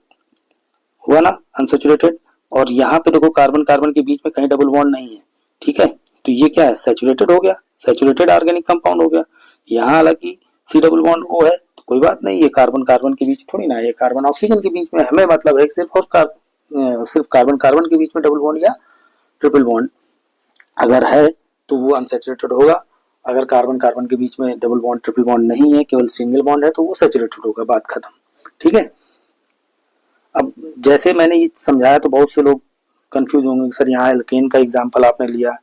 हुआ ना, अनसैचुरेटेड। और यहाँ पे देखो कार्बन कार्बन के बीच में कहीं डबल बॉन्ड नहीं है, ठीक है, तो ये क्या है, सैचुरेटेड हो गया, सैचुरेटेड ऑर्गेनिक कंपाउंड हो गया। यहाँ हालांकि C डबल बॉन्ड O है, तो कोई बात नहीं, ये कार्बन कार्बन के बीच थोड़ी ना है, ये कार्बन ऑक्सीजन के बीच में। हमें मतलब है सिर्फ और सिर्फ कार्बन कार्बन के बीच में डबल बॉन्ड या ट्रिपल बॉन्ड अगर है तो वो अनसैचुरेटेड होगा। अगर कार्बन कार्बन के बीच में डबल बॉन्ड ट्रिपल बॉन्ड नहीं है, केवल सिंगल बॉन्ड है, तो वो सैचुरेटेड होगा, बात खत्म। ठीक है, अब जैसे मैंने ये समझाया तो बहुत से लोग कंफ्यूज होंगे, सर यहाँ एल्केन का एग्जांपल आपने लिया,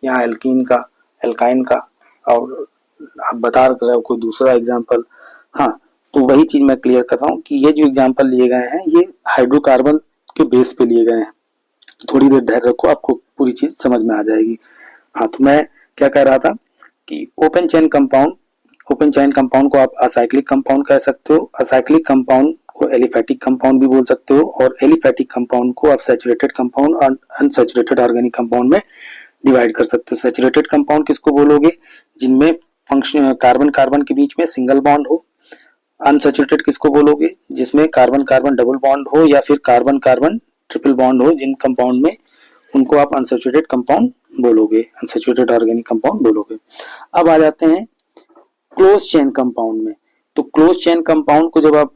यहाँ एल्कीन का, एल्काइन का, और आप बता रहे हो कोई दूसरा एग्जांपल। हाँ, तो वही चीज मैं क्लियर कर रहा हूँ कि ये जो एग्जांपल लिए गए हैं ये हाइड्रोकार्बन के बेस पे लिए गए हैं। थोड़ी देर धैर्य रखो, आपको पूरी चीज समझ में आ जाएगी। हाँ, तो मैं क्या कह रहा था कि open chain compound, open chain compound को आप असाइक्लिक कंपाउंड कह सकते हो, असाइक्लिक कंपाउंड को एलिफैटिक कंपाउंड भी बोल सकते हो, और एलिफैटिक कंपाउंड को आप सैचुरेटेड कंपाउंड और अनसैचुरेटेड ऑर्गेनिक कंपाउंड में डिवाइड कर सकते हो। सैचुरेटेड कंपाउंड किसको बोलोगे, जिनमें फंक्शन कार्बन कार्बन के बीच में सिंगल बॉन्ड हो। अनसैचुरेटेड किसको बोलोगे, जिसमें कार्बन कार्बन डबल बॉन्ड हो या फिर कार्बन कार्बन ट्रिपल बॉन्ड हो, जिन कंपाउंड में उनको आप अनसैचुरेटेड कंपाउंड बोलोगे, अनसैचुरेटेड ऑर्गेनिक कंपाउंड बोलोगे। अब आ जाते हैं क्लोज चेन कंपाउंड में। तो क्लोज चेन कंपाउंड को जब आप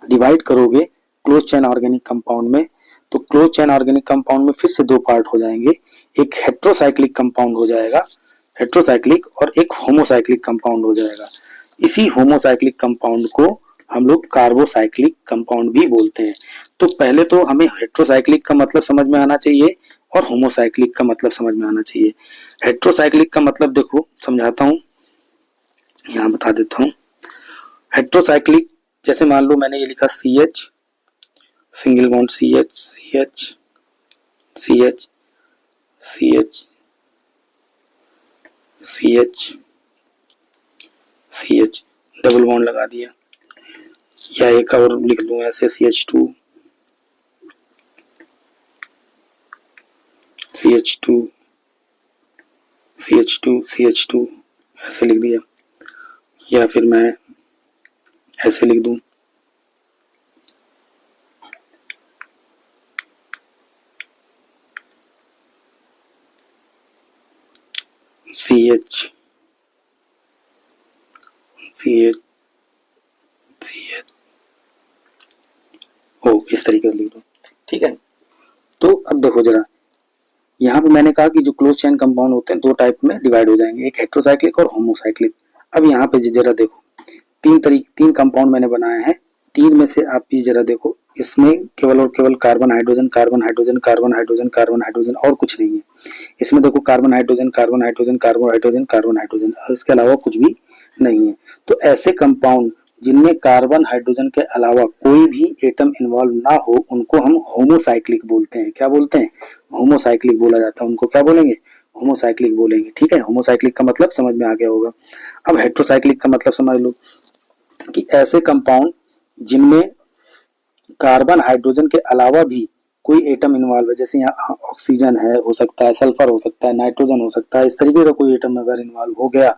डिवाइड करोगे क्लोज चेन ऑर्गेनिक कंपाउंड में, तो क्लोज चेन ऑर्गेनिक कंपाउंड में फिर से दो पार्ट हो जाएंगे, एक हेट्रोसाइक्लिक कंपाउंड हो जाएगा, हेट्रोसाइक्लिक, और एक होमोसाइक्लिक कंपाउंड हो जाएगा। इसी होमोसाइक्लिक कंपाउंड को हम लोग कार्बोसाइक्लिक कंपाउंड भी बोलते हैं। तो पहले तो हमें हेट्रोसाइक्लिक का मतलब समझ में आना चाहिए और होमोसाइक्लिक का मतलब समझ में आना चाहिए। हेट्रोसाइक्लिक का मतलब देखो समझाता हूँ, यहाँ बता देता हूँ। हेट्रोसाइक्लिक जैसे मान लो मैंने ये लिखा CH single bond CH CH CH CH CH CH double bond लगा दिया, या एक और लिख दूं ऐसे CH2 CH2 CH2 CH2 ऐसे लिख दिया, या फिर मैं ऐसे लिख दूं CH CH CH ओ, इस तरीके से लिख दो। ठीक है, तो अब देखो जरा, यहाँ पे मैंने कहा कि जो क्लोज चेन कंपाउंड होते हैं दो टाइप में डिवाइड हो जाएंगे, एक हेट्रोसाइक्लिक और होमोसाइक्लिक। अब यहाँ पे जरा देखो, तीन कंपाउंड मैंने बनाए हैं, तीन में से आप ये जरा देखो, इसमें केवल और केवल carbon hydrogen carbon hydrogen carbon hydrogen carbon hydrogen और कुछ नहीं है। इसमें देखो carbon hydrogen carbon hydrogen carbon hydrogen carbon hydrogen, और इसके अलावा कुछ भी नहीं है। तो ऐसे कंपाउंड जिनमें कार्बन हाइड्रोजन के अलावा कोई भी एटम इन्वॉल्व ना हो उनको हम होमोसाइक्लिक बोलते हैं। क्या बोलते हैं? होमोसाइक्लिक बोला जाता है उनको। क्या बोलेंगे? होमोसाइक्लिक बोलेंगे। ठीक है, होमोसाइक्लिक का मतलब समझ में आ गया होगा। अब हेट्रोसाइक्लिक का मतलब समझ लो कि ऐसे कंपाउंड जिनमें कार्बन हाइड्रोजन के अलावा भी कोई एटम इन्वॉल्व है, जैसे यहाँ ऑक्सीजन है, हो सकता है सल्फर हो सकता है, नाइट्रोजन हो सकता है, इस तरीके का कोई एटम अगर इन्वॉल्व हो गया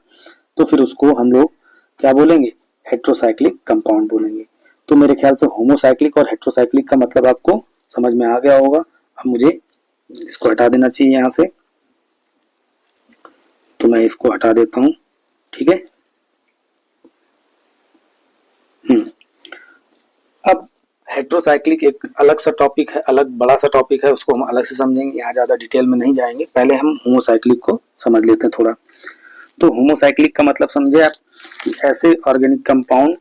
तो फिर उसको हम लोग क्या बोलेंगे? हेट्रोसाइक्लिक कंपाउंड बोलेंगे। तो मेरे ख्याल से होमोसाइक्लिक और हेट्रोसाइक्लिक का मतलब आपको समझ में आ गया होगा। अब मुझे इसको हटा देना चाहिए यहाँ से, तो मैं इसको हटा देता हूँ। ठीक है, अब हेट्रोसाइक्लिक एक अलग सा टॉपिक है, अलग बड़ा सा टॉपिक है, उसको हम अलग से समझेंगे, यहाँ ज्यादा डिटेल में नहीं जाएंगे। पहले हम होमोसाइक्लिक को समझ लेते हैं थोड़ा। तो होमोसाइक्लिक का मतलब समझे आप कि ऐसे ऑर्गेनिक कंपाउंड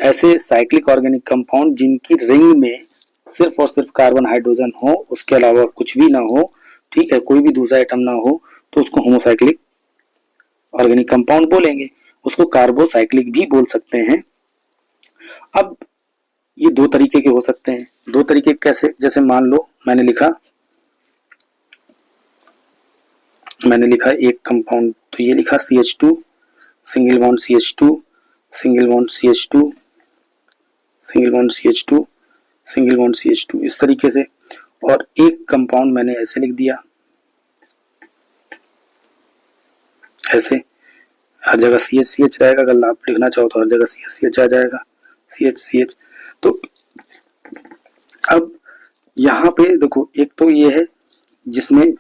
ऐसे साइक्लिक ऑर्गेनिक कंपाउंड जिनकी रिंग में सिर्फ और सिर्फ कार्बन हाइड्रोजन हो, उसके अलावा कुछ भी ना हो, ठीक है, कोई भी दूसरा एटम ना हो, तो उसको होमोसाइक्लिक ऑर्गेनिक कंपाउंड बोलेंगे। उसको कार्बोसाइक्लिक भी बोल सकते हैं। अब ये दो तरीके के हो सकते हैं। दो तरीके कैसे? जैसे मान लो मैंने लिखा एक कंपाउंड, तो ये लिखा CH2 single bond CH2 single bond CH2 single bond CH2 single bond CH2, इस तरीके से। और एक कंपाउंड मैंने ऐसे लिख दिया, ऐसे हर जगह CH रहेगा। अगर आप लिखना चाहो तो हर जगह CH आ जाएगा, CH। तो अब यहाँ पे देखो, एक तो ये है जिसमें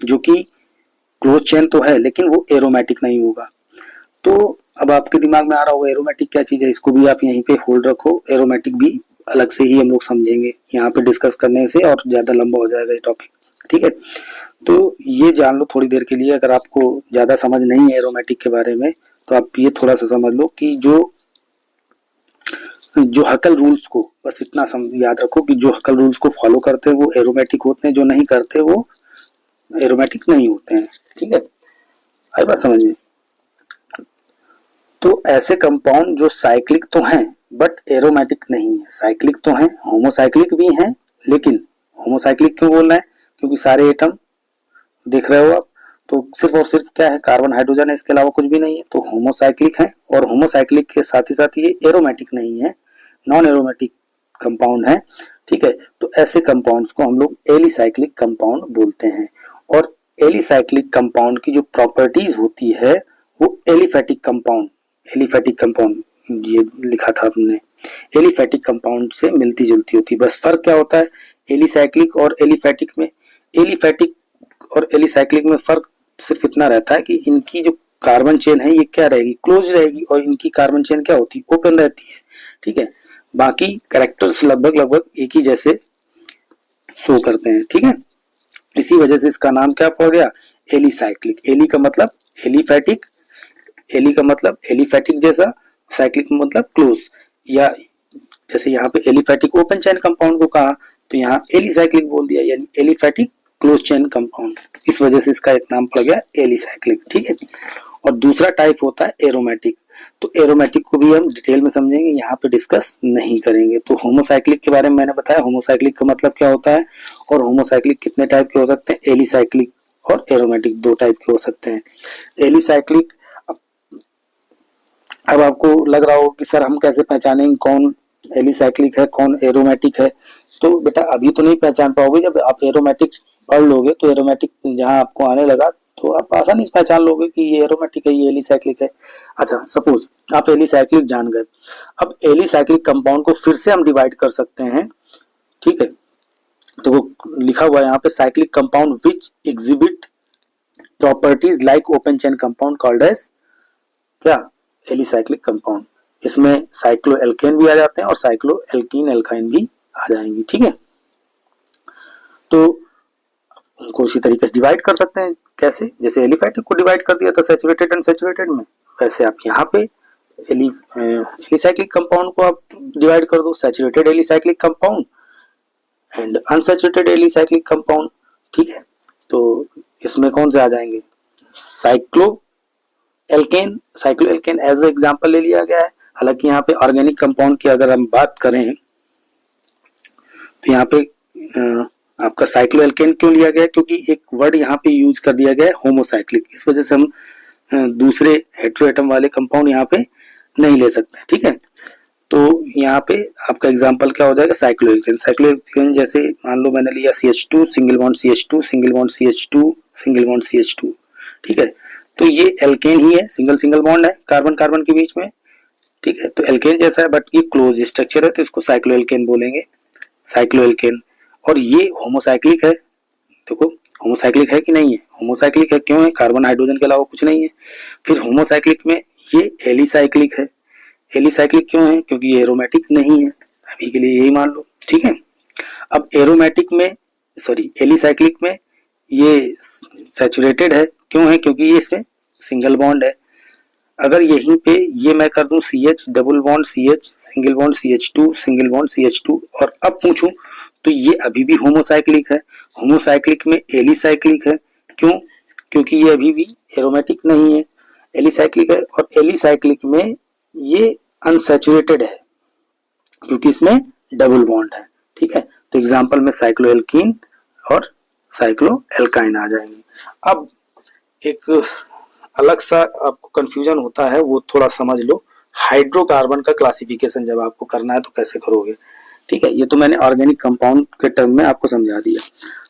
जो कि क्लोज चेन तो है लेकिन वो एरोमेटिक नहीं होगा। तो अब आपके दिमाग में आ रहा होगा एरोमेटिक क्या चीज है, इसको भी आप यहीं पे होल्ड रखो। एरोमेटिक भी अलग से ही हम लोग समझेंगे, यहाँ पे डिस्कस करने से और ज्यादा लंबा हो जाएगा ये टॉपिक। ठीक है, तो ये जान लो थोड़ी देर के लिए। अगर आपको ज्यादा समझ नहीं है एरोमेटिक के बारे में तो आप ये थोड़ा सा समझ लो कि जो हकल रूल्स को, बस इतना याद रखो कि जो हकल रूल्स को फॉलो करते हैं वो एरोमेटिक होते हैं, जो नहीं करते वो एरोमेटिक नहीं होते हैं। ठीक है, आई बात समझ में? तो ऐसे कंपाउंड जो साइक्लिक तो हैं बट एरोमेटिक नहीं है। साइक्लिक तो हैं, होमोसाइक्लिक भी हैं, लेकिन होमोसाइक्लिक क्यों बोल रहे हैं? क्योंकि सारे एटम देख रहे हो आप, तो सिर्फ और सिर्फ क्या है? कार्बन हाइड्रोजन है, इसके अलावा कुछ भी नहीं है, तो होमोसाइक्लिक है। और होमोसाइक्लिक के साथ ही साथ ये एरोमेटिक नहीं है, नॉन एरोमेटिक कंपाउंड है। ठीक है, तो ऐसे कंपाउंड्स को हम लोग एलिसाइक्लिक कंपाउंड बोलते हैं। और एलिसाइक्लिक कंपाउंड की जो प्रॉपर्टीज होती है वो एलिफैटिक कंपाउंड ये लिखा था हमने, एलिफैटिक कंपाउंड से मिलती जुलती होती है। बस फर्क क्या होता है एलिसाइक्लिक और एलिफैटिक में? एलिफैटिक और एलिसाइक्लिक में फर्क सिर्फ इतना रहता है कि इनकी जो कार्बन चेन है ये क्या रहेगी? क्लोज रहेगी, और इनकी कार्बन चेन क्या होती है? ओपन रहती है। ठीक है, बाकी कैरेक्टर्स लगभग लगभग एक ही जैसे शो करते हैं। ठीक है, इसी वजह से इसका नाम क्या पड़ गया? एलिसाइक्लिक। एली का मतलब एलिफैटिक, एली का मतलब एलिफैटिक जैसा, साइक्लिक मतलब क्लोज। या जैसे यहाँ पे एलिफैटिक ओपन चेन कंपाउंड को कहा तो यहाँ एलिसाइक्लिक बोल दिया, यानी एलिफैटिक क्लोज चेन कंपाउंड। इस वजह से इसका एक नाम पड़ गया एलिसाइक्लिक। ठीक है, और दूसरा टाइप होता है एरोमेटिक। तो एरोमेटिक को भी हम डिटेल में समझेंगे, यहाँ पे डिस्कस नहीं करेंगे। तो होमोसाइक्लिक के बारे में मैंने बताया, होमोसाइक्लिक का मतलब क्या होता है और होमोसाइक्लिक कितने टाइप के हो सकते हैं। एलिसाइक्लिक और एरोमेटिक, दो टाइप के हो सकते हैं। एलिसाइक्लिक, अब आपको लग रहा हो कि सर हम कैसे पहचानेंगे कौन एलिसाइक्लिक है कौन एरोमेटिक है। तो बेटा अभी तो नहीं पहचान पाओगे, जब आप एरोमेटिक पढ़ लोगे तो एरोमेटिक जहां आपको आने लगा तो आप आसानी से पहचान लोगे कि ये एरोमेटिक है ये एलिसाइक्लिक है। अच्छा, सपोज आप एलिसाइक्लिक जान गए, अब एलिसाइक्लिक कंपाउंड को फिर से हम डिवाइड कर सकते हैं, ठीक है। तो वो लिखा हुआ है यहाँ पे, cyclic compound which exhibit properties like open chain compound called as क्या, एलिसाइक्लिक कंपाउंड। इसमें साइक्लो एल्केन भी आ जाते हैं और साइक्लो एल्कीन एल्काइन भी आ जाएंगी, ठीक है। तो उनको इसी तरीके से डिवाइड कर सकते हैं, कैसे, जैसे एलिफैटिक को डिवाइड कर दिया था सैचुरेटेड एंड सैचुरेटेड में, वैसे आप यहाँ पे एलिसाइक्लिक कंपाउंड को आप डिवाइड कर दो, saturated alicyclic compound and unsaturated alicyclic compound, ठीक है। तो इसमें कौन से आ जाएंगे, साइक्लो एल्केन एज एग्जांपल ले लिया गया है। हालांकि यहाँ पे ऑर्गेनिक कंपाउंड की अगर हम बात करें तो यहाँ पे आपका साइक्लो एल्केन क्यों लिया गया, क्योंकि एक वर्ड यहाँ पे यूज कर दिया गया है होमोसाइक्लिक, इस वजह से हम दूसरे हेट्रोएटम वाले कंपाउंड यहाँ पे नहीं ले सकते, ठीक है। तो यहाँ पे आपका एग्जांपल क्या हो जाएगा, साइक्लो एल्केन जैसे मान लो मैंने लिया CH2 single bond CH2 single bond CH2 single bond CH2, ठीक है। तो ये एल्केन ही है, सिंगल सिंगल बॉन्ड है कार्बन कार्बन के बीच में, ठीक है। तो एल्केन जैसा है बट ये क्लोज स्ट्रक्चर है तो इसको साइक्लो एल्केन बोलेंगे, साइक्लो एल्केन। और ये होमोसाइक्लिक है, देखो होमोसाइक्लिक है कि नहीं है, होमोसाइक्लिक है, क्यों है, कार्बन हाइड्रोजन के अलावा कुछ नहीं है। फिर होमोसाइक्लिक में ये एलिसाइक्लिक है, एलिसाइक्लिक क्यों है, क्योंकि ये एरोमेटिक नहीं है, अभी के लिए यही मान लो, ठीक है। अब एरोमेटिक में सॉरी एलिसाइक्लिक में ये सैचुरेटेड है, क्यों है, क्योंकि ये इसमें सिंगल बॉन्ड है। अगर यहीं पे ये मैं कर दूं CH double bond CH single bond CH2 single bond CH2 और अब पूछूं तो ये अभी भी होमोसाइक्लिक है, होमोसाइक्लिक में एलिसाइक्लिक है, क्यों, क्योंकि ये अभी भी एरोमेटिक नहीं है, एलिसाइक्लिक है। और एलिसाइक्लिक में ये अनसैचुरेटेड है क्योंकि इसमें डबल बॉन्ड है, ठीक है। तो एग्जांपल में साइक्लो एल्कीन और साइक्लो एल्काइन आ जाएंगे। अब एक अलग सा आपको कंफ्यूजन होता है वो थोड़ा समझ लो, हाइड्रोकार्बन का क्लासिफिकेशन जब आपको करना है तो कैसे करोगे, ठीक है। ये तो मैंने ऑर्गेनिक कंपाउंड के टर्म में आपको समझा दिया।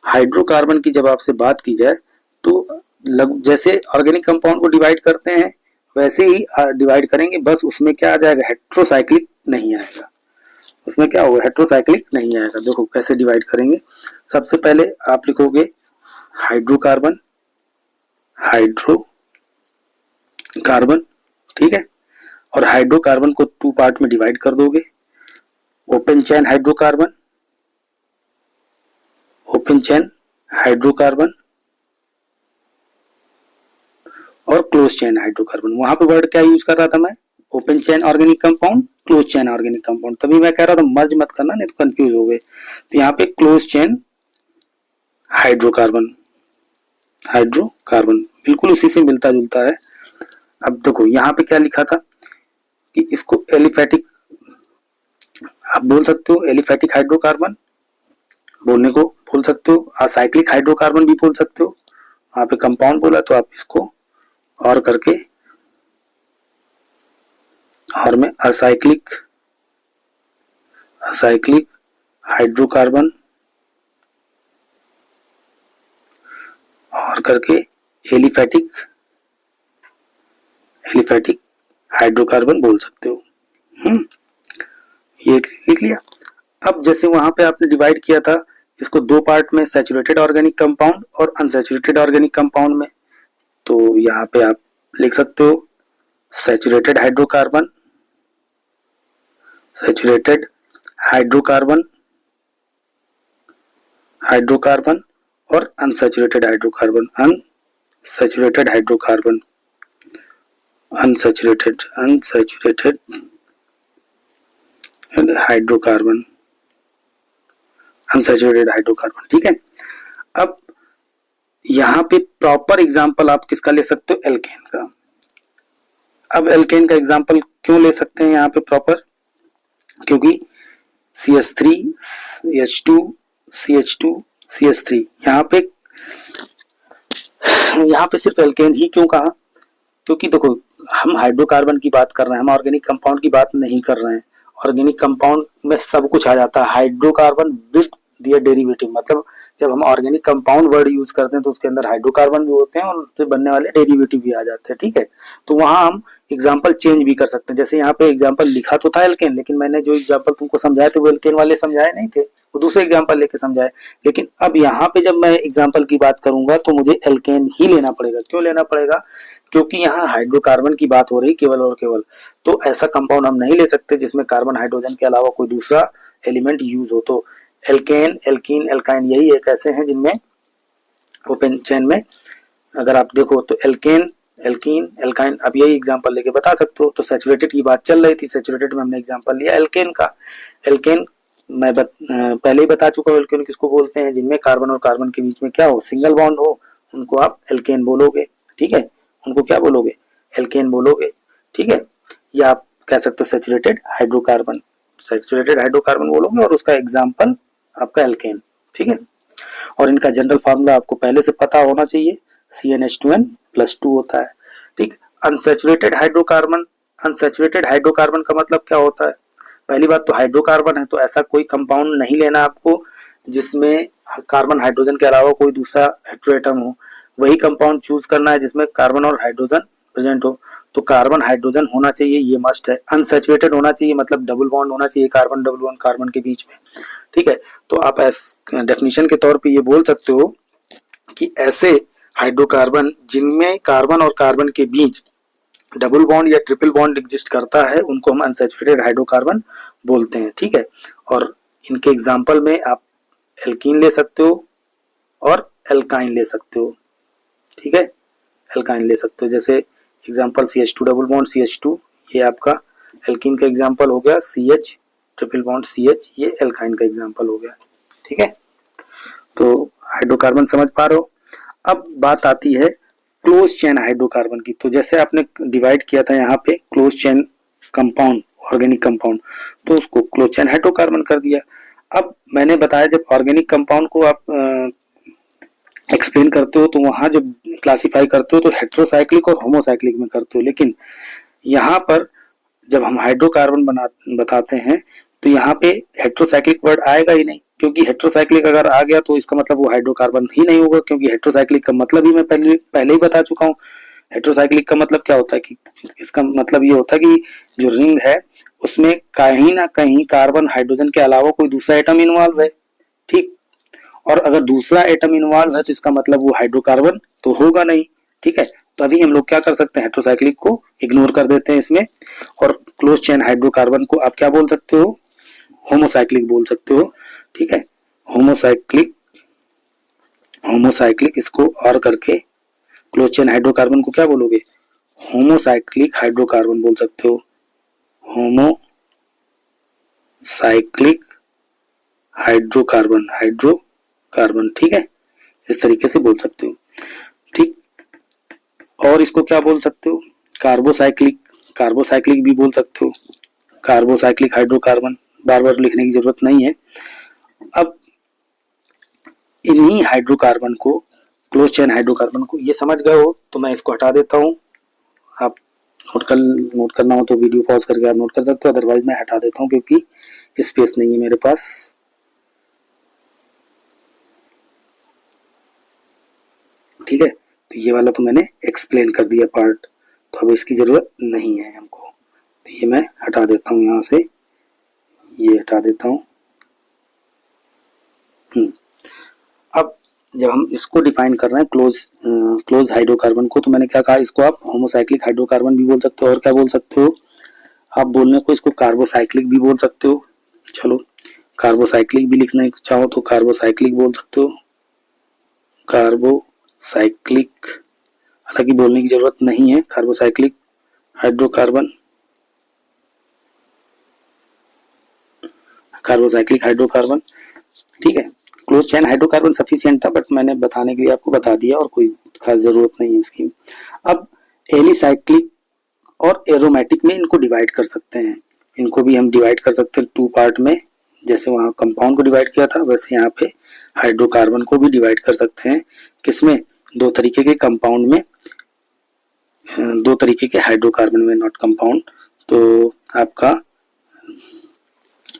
हाइड्रोकार्बन की जब आपसे बात की जाए तो जैसे ऑर्गेनिक कंपाउंड को डिवाइड करते हैं वैसे ही डिवाइड करेंगे, बस उसमें क्या आ जाएगा, हेट्रोसाइक्लिक नहीं आएगा, उसमें क्या होगा, हेट्रोसाइक्लिक नहीं आएगा। देखो कैसे डिवाइड करेंगे, सबसे पहले आप लिखोगे हाइड्रोकार्बन, हाइड्रोकार्बन, ठीक है। और हाइड्रोकार्बन को 2 पार्ट में डिवाइड कर दोगे, open chain hydrocarbon, open chain hydrocarbon और क्लोज चेन हाइड्रोकार्बन। वहां पे वर्ड क्या यूज कर रहा था मैं, open chain organic compound, close chain organic compound, तभी मैं कह रहा था मर्ज मत करना नहीं तो कंफ्यूज हो गए। तो यहाँ पे क्लोज चेन हाइड्रोकार्बन, हाइड्रोकार्बन बिल्कुल उसी से मिलता जुलता है। अब देखो यहाँ पे क्या लिखा था कि इसको एलिफैटिक आप बोल सकते हो, एलिफैटिक हाइड्रोकार्बन बोलने को बोल सकते हो, असाइक्लिक हाइड्रोकार्बन भी बोल सकते हो। वहां पे कंपाउंड बोला तो आप इसको और करके और में असाइक्लिक हाइड्रोकार्बन और करके एलिफैटिक हाइड्रोकार्बन बोल सकते हो। ये लिख लिया। अब जैसे वहां पे आपने डिवाइड किया था इसको 2 पार्ट में, सैचुरेटेड ऑर्गेनिक कंपाउंड और अनसैचुरेटेड ऑर्गेनिक कंपाउंड में, तो यहाँ पे आप लिख सकते हो सैचुरेटेड हाइड्रोकार्बन, सैचुरेटेड हाइड्रोकार्बन और unsaturated hydrocarbon, unsaturated hydrocarbon, unsaturated hydrocarbon, unsaturated hydrocarbon, ठीक है। अब यहाँ पे प्रॉपर एग्जांपल आप किसका ले सकते हो, एल्केन का। अब एल्केन का एग्जांपल क्यों ले सकते हैं यहाँ पे प्रॉपर, क्योंकि CH3 CH2 CH2 CH3 यहाँ पे यहाँ पे सिर्फ एल्केन ही क्यों कहा, क्योंकि देखो हम हाइड्रोकार्बन की बात कर रहे हैं, हम ऑर्गेनिक कंपाउंड की बात नहीं कर रहे हैं। ऑर्गेनिक कंपाउंड में सब कुछ आ जाता है, हाइड्रोकार्बन विद दियर डेरिवेटिव, मतलब जब हम ऑर्गेनिक कंपाउंड वर्ड यूज करते हैं तो उसके अंदर हाइड्रोकार्बन भी होते हैं और उससे बनने वाले डेरिवेटिव भी आ जाते हैं, ठीक है। तो वहां हम एग्जाम्पल चेंज भी कर सकते हैं, जैसे यहाँ पे एग्जाम्पल लिखा तो था एल्केन, लेकिन मैंने जो एग्जाम्पल तुमको समझाए थे वो एल्केन वाले समझाए नहीं थे, वो दूसरे एग्जाम्पल लेके समझाए। लेकिन अब यहाँ पे जब मैं एग्जाम्पल की बात करूंगा तो मुझे एल्केन ही लेना पड़ेगा। क्यों लेना पड़ेगा, क्योंकि यहाँ हाइड्रोकार्बन की बात हो रही केवल और केवल, तो ऐसा कंपाउंड हम नहीं ले सकते जिसमें कार्बन हाइड्रोजन के अलावा कोई दूसरा एलिमेंट यूज हो। तो एल्केन, एल्कीन, एल्काइन यही एक ऐसे हैं जिनमें ओपन चेन में अगर आप देखो तो एल्केन, एल्कीन, एल्काइन, अब यही एग्जांपल लेके बता सकते हो। तो सैचुरेटेड की बात चल रही थी, सैचुरेटेड में हमने एग्जांपल लिया एल्केन का। एल्केन मैं पहले ही बता चुका हूँ एल्केन किसको बोलते हैं, जिनमें कार्बन और कार्बन के बीच में क्या हो, सिंगल बॉन्ड हो, उनको आप एल्केन बोलोगे, ठीक है। उनको क्या बोलोगे, एल्केन बोलोगे, ठीक है। या आप कह सकते हो सैचुरेटेड हाइड्रोकार्बन, सैचुरेटेड हाइड्रोकार्बन बोलोगे और उसका एग्जाम्पल आपका एल्केन, ठीक है। और इनका जनरल फार्मूला आपको पहले से पता होना चाहिए, CnH2n+2 होता है, ठीक। अनसैचुरेटेड हाइड्रोकार्बन, अनसैचुरेटेड हाइड्रोकार्बन का मतलब क्या होता है, पहली बात तो हाइड्रोकार्बन है तो ऐसा कोई कंपाउंड नहीं लेना आपको जिसमें कार्बन हाइड्रोजन के अलावा कोई दूसरा हेट्रोएटम हो, वही कंपाउंड चूज करना है जिसमें कार्बन और हाइड्रोजन प्रेजेंट हो। तो कार्बन हाइड्रोजन होना चाहिए, ये मस्ट है। अनसैचुरेटेड होना चाहिए, मतलब डबल बॉन्ड होना चाहिए कार्बन डबल बॉन्ड कार्बन के बीच में, ठीक है। तो आप डेफिनेशन के तौर पे ये बोल सकते हो कि ऐसे हाइड्रोकार्बन जिनमें कार्बन और कार्बन के बीच डबल बॉन्ड या ट्रिपल बॉन्ड एग्जिस्ट करता है उनको हम अनसैचुरेटेड हाइड्रोकार्बन बोलते हैं, ठीक है। और इनके एग्जाम्पल में आप एल्कीन ले सकते हो और एल्काइन ले सकते हो, ठीक है। एल्काइन ले सकते हो, जैसे example CH2 double bond CH2, ये आपका एल्कीन का एग्जाम्पल हो गया, CH ट्रिपल बॉन्ड CH, ये एल्काइन का एग्जाम्पल हो गया, ठीक है। तो हाइड्रोकार्बन समझ पा रहे हो। अब बात आती है क्लोज चेन हाइड्रोकार्बन की। तो जैसे आपने डिवाइड किया था यहाँ पे close chain compound, organic compound, तो उसको क्लोज चेन हाइड्रोकार्बन कर दिया। अब मैंने बताया जब ऑर्गेनिक कंपाउंड को आप एक्सप्लेन करते हो तो वहां जब क्लासिफाई करते हो तो हेट्रोसाइक्लिक और होमोसाइक्लिक में करते हो, लेकिन यहाँ पर जब हम हाइड्रोकार्बन बताते हैं तो यहाँ पे हेट्रोसाइक्लिक वर्ड आएगा ही नहीं, क्योंकि हेट्रोसाइक्लिक अगर आ गया तो इसका मतलब वो हाइड्रोकार्बन ही नहीं होगा, क्योंकि हेट्रोसाइक्लिक का मतलब ही मैं पहले ही बता चुका हूँ। हेट्रोसाइक्लिक का मतलब क्या होता है कि इसका मतलब ये होता है कि जो रिंग है उसमें कहीं ना कहीं कार्बन हाइड्रोजन के अलावा कोई दूसरा एटम इन्वॉल्व है, ठीक। और अगर दूसरा एटम इन्वॉल्व है तो इसका मतलब वो हाइड्रोकार्बन तो होगा नहीं, ठीक है। तभी हम लोग क्या कर सकते हैं, हेट्रोसाइक्लिक को इग्नोर कर देते हैं इसमें, और क्लोज चेन हाइड्रोकार्बन को आप क्या बोल सकते हो, होमोसाइक्लिक बोल सकते हो, ठीक है। होमोसाइक्लिक, होमोसाइक्लिक इसको और करके क्लोज चेन हाइड्रोकार्बन को क्या बोलोगे, होमोसाइक्लिक हाइड्रोकार्बन बोल सकते हो, होमोसाइक्लिक हाइड्रोकार्बन, हाइड्रोकार्बन, ठीक है। इस तरीके से बोल सकते हो, ठीक। और इसको क्या बोल सकते हो, कार्बोसाइक्लिक, कार्बोसाइक्लिक भी बोल सकते हो, कार्बोसाइक्लिक हाइड्रोकार्बन, बार बार लिखने की जरूरत नहीं है। अब इन्हीं हाइड्रोकार्बन को, क्लोज चेन हाइड्रोकार्बन को, ये समझ गए हो तो मैं इसको हटा देता हूँ। आप नोट करना हो तो वीडियो पॉज करके आप नोट कर सकते हो, अदरवाइज मैं हटा देता हूँ क्योंकि स्पेस नहीं है मेरे पास। ठीक है, तो ये वाला तो मैंने एक्सप्लेन कर दिया पार्ट, तो अब इसकी जरूरत नहीं है हमको, तो ये मैं हटा देता हूँ यहाँ से, ये हटा देता हूँ। अब जब हम इसको डिफाइन कर रहे हैं क्लोज हाइड्रोकार्बन को, तो मैंने क्या कहा, इसको आप होमोसाइक्लिक हाइड्रोकार्बन भी बोल सकते हो, और क्या बोल सकते हो आप बोलने को, इसको कार्बोसाइक्लिक भी बोल सकते हो। चलो कार्बोसाइक्लिक भी लिखना चाहो तो कार्बोसाइक्लिक बोल सकते हो, कार्बोसाइक्लिक, हालांकि बोलने की जरूरत नहीं है, कार्बोसाइक्लिक हाइड्रोकार्बन, कार्बोसाइक्लिक हाइड्रोकार्बन, ठीक है। क्लोज चेन हाइड्रोकार्बन सफिशिएंट था, बट मैंने बताने के लिए आपको बता दिया और कोई खास जरूरत नहीं है इसकी। अब एलिसाइक्लिक और एरोमेटिक में इनको डिवाइड कर सकते हैं, इनको भी हम डिवाइड कर सकते हैं 2 पार्ट में, जैसे वहां कंपाउंड को डिवाइड किया था वैसे यहाँ पे हाइड्रोकार्बन को भी डिवाइड कर सकते हैं। किसमें, दो तरीके के कंपाउंड में, दो तरीके के हाइड्रोकार्बन में, नॉट कंपाउंड। तो आपका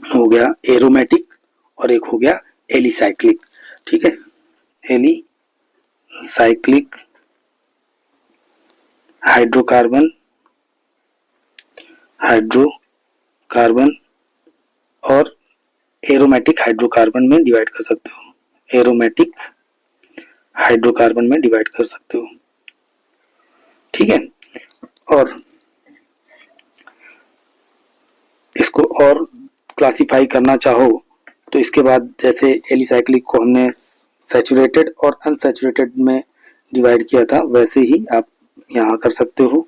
हो गया एरोमेटिक और एक हो गया एलिसाइक्लिक। ठीक है, एलिसाइक्लिक हाइड्रोकार्बन, हाइड्रोकार्बन और एरोमेटिक हाइड्रोकार्बन में डिवाइड कर सकते हो, एरोमेटिक हाइड्रोकार्बन में डिवाइड कर सकते हो। ठीक है, और इसको और क्लासिफाई करना चाहो तो इसके बाद जैसे एलिसाइक्लिक को हमने सैचुरेटेड और अनसैचुरेटेड में डिवाइड किया था, वैसे ही आप यहाँ कर सकते हो।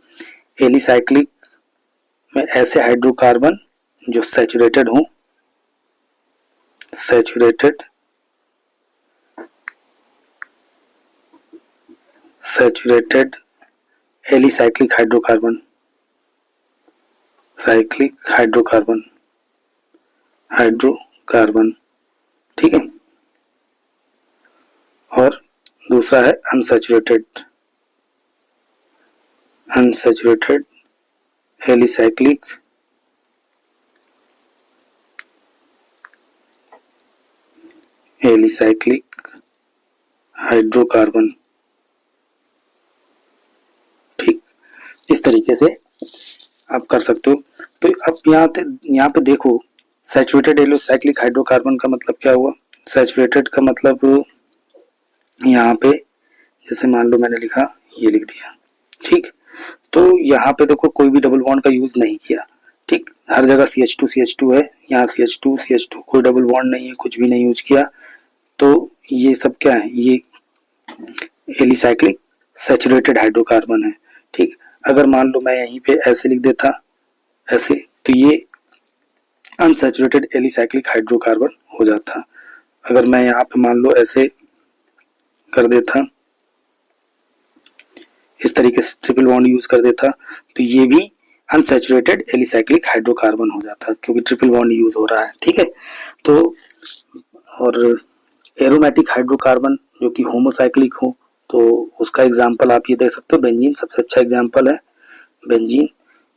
एलिसाइक्लिक में ऐसे हाइड्रोकार्बन जो सैचुरेटेड हो, saturated alicyclic hydrocarbon, cyclic hydrocarbon. ठीक है, और दूसरा है अनसैचुरेटेड एलिसाइक्लिक हाइड्रोकार्बन। ठीक, इस तरीके से आप कर सकते हो। तो अब यहाँ पे देखो, सैचुरेटेड एलिसाइक्लिक हाइड्रोकार्बन का मतलब क्या हुआ। सैचुरेटेड का मतलब यहाँ पे जैसे मान लो मैंने लिखा, ये लिख दिया। ठीक, तो यहाँ पे देखो कोई भी डबल बॉन्ड का यूज नहीं किया। ठीक, हर जगह CH2 है, यहाँ CH2 कोई डबल बॉन्ड नहीं है, कुछ भी नहीं यूज किया। तो ये सब क्या है, ये एलिसाइक्लिक सैचुरेटेड हाइड्रोकार्बन है। ठीक, अगर मान लो मैं यहीं पे ऐसे लिख देता, ऐसे, तो ये अनसैचुरेटेड एलिसाइक्लिक हाइड्रोकार्बन हो जाता। अगर मैं यहाँ पे मान लो ऐसे कर देता, इस तरीके से ट्रिपल बॉन्ड यूज कर देता, तो ये भी अनसैचुरेटेड एलिसाइक्लिक हाइड्रोकार्बन हो जाता, क्योंकि ट्रिपल बॉन्ड यूज हो रहा है। ठीक है, तो और एरोमेटिक हाइड्रोकार्बन जो कि होमोसाइक्लिक हो, तो उसका एग्जांपल आप ये दे सकते हो, बेंजीन सबसे अच्छा एग्जांपल है, बेंजीन।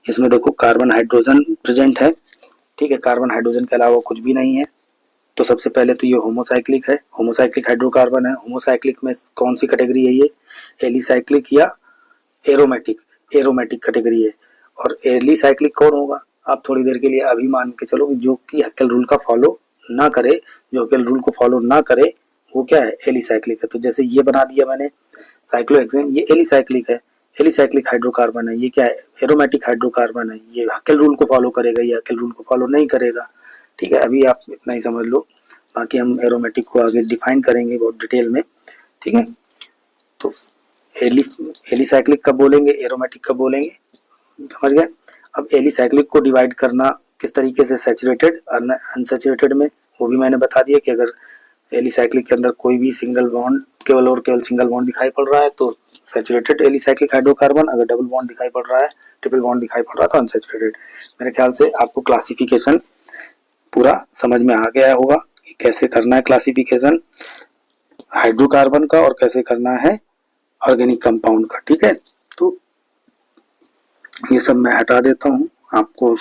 इसमें देखो कार्बन हाइड्रोजन प्रेजेंट है। ठीक है, कार्बन हाइड्रोजन के अलावा कुछ भी नहीं है। तो सबसे पहले तो ये होमोसाइक्लिक है, होमोसाइक्लिक हाइड्रोकार्बन है। होमोसाइक्लिक में कौन सी कैटेगरी है, ये एलिसाइक्लिक या एरोमेटिक कैटेगरी है। और एलिसाइक्लिक कौन होगा, आप थोड़ी देर के लिए अभी मान के चलो, जो कि हैकेल रूल का फॉलो ना करे, जो हैकेल रूल को फॉलो ना करे वो क्या है, एलिसाइक्लिक है। तो जैसे ये बना दिया मैंने साइक्लोहेक्सेन, ये एलिसाइक्लिक है, एलिसाइक्लिक हाइड्रोकार्बन है। ये क्या है, एरोमेटिक हाइड्रोकार्बन है। ये हैकेल रूल को फॉलो करेगा, ये हैकेल रूल को फॉलो नहीं करेगा। ठीक है, अभी आप इतना ही समझ लो, बाकी हम एरोमेटिक को आगे डिफाइन करेंगे बहुत डिटेल में। ठीक है, तो एलिसाइक्लिक कब बोलेंगे, एरोमेटिक कब बोलेंगे, समझ गए। अब एलिसाइक्लिक को डिवाइड करना किस तरीके से, सैचुरेटेड और अनसैचुरेटेड में, वो भी मैंने बता दिया कि अगर एलिसाइक्लिक के अंदर कोई भी सिंगल बॉन्ड, केवल और केवल सिंगल बॉन्ड दिखाई पड़ रहा है तो सैचुरेटेड एलिसाइक्लिक हाइड्रोकार्बन, अगर डबल बॉन्ड दिखाई पड़ रहा है, ट्रिपल बॉन्ड दिखाई पड़ रहा है तो अनसैचुरेटेड। मेरे ख्याल से आपको क्लासिफिकेशन पूरा समझ में आ गया होगा कि कैसे करना है क्लासिफिकेशन हाइड्रोकार्बन का और कैसे करना है ऑर्गेनिक कंपाउंड का। ठीक है, तो ये सब मैं हटा देता हूँ, आपको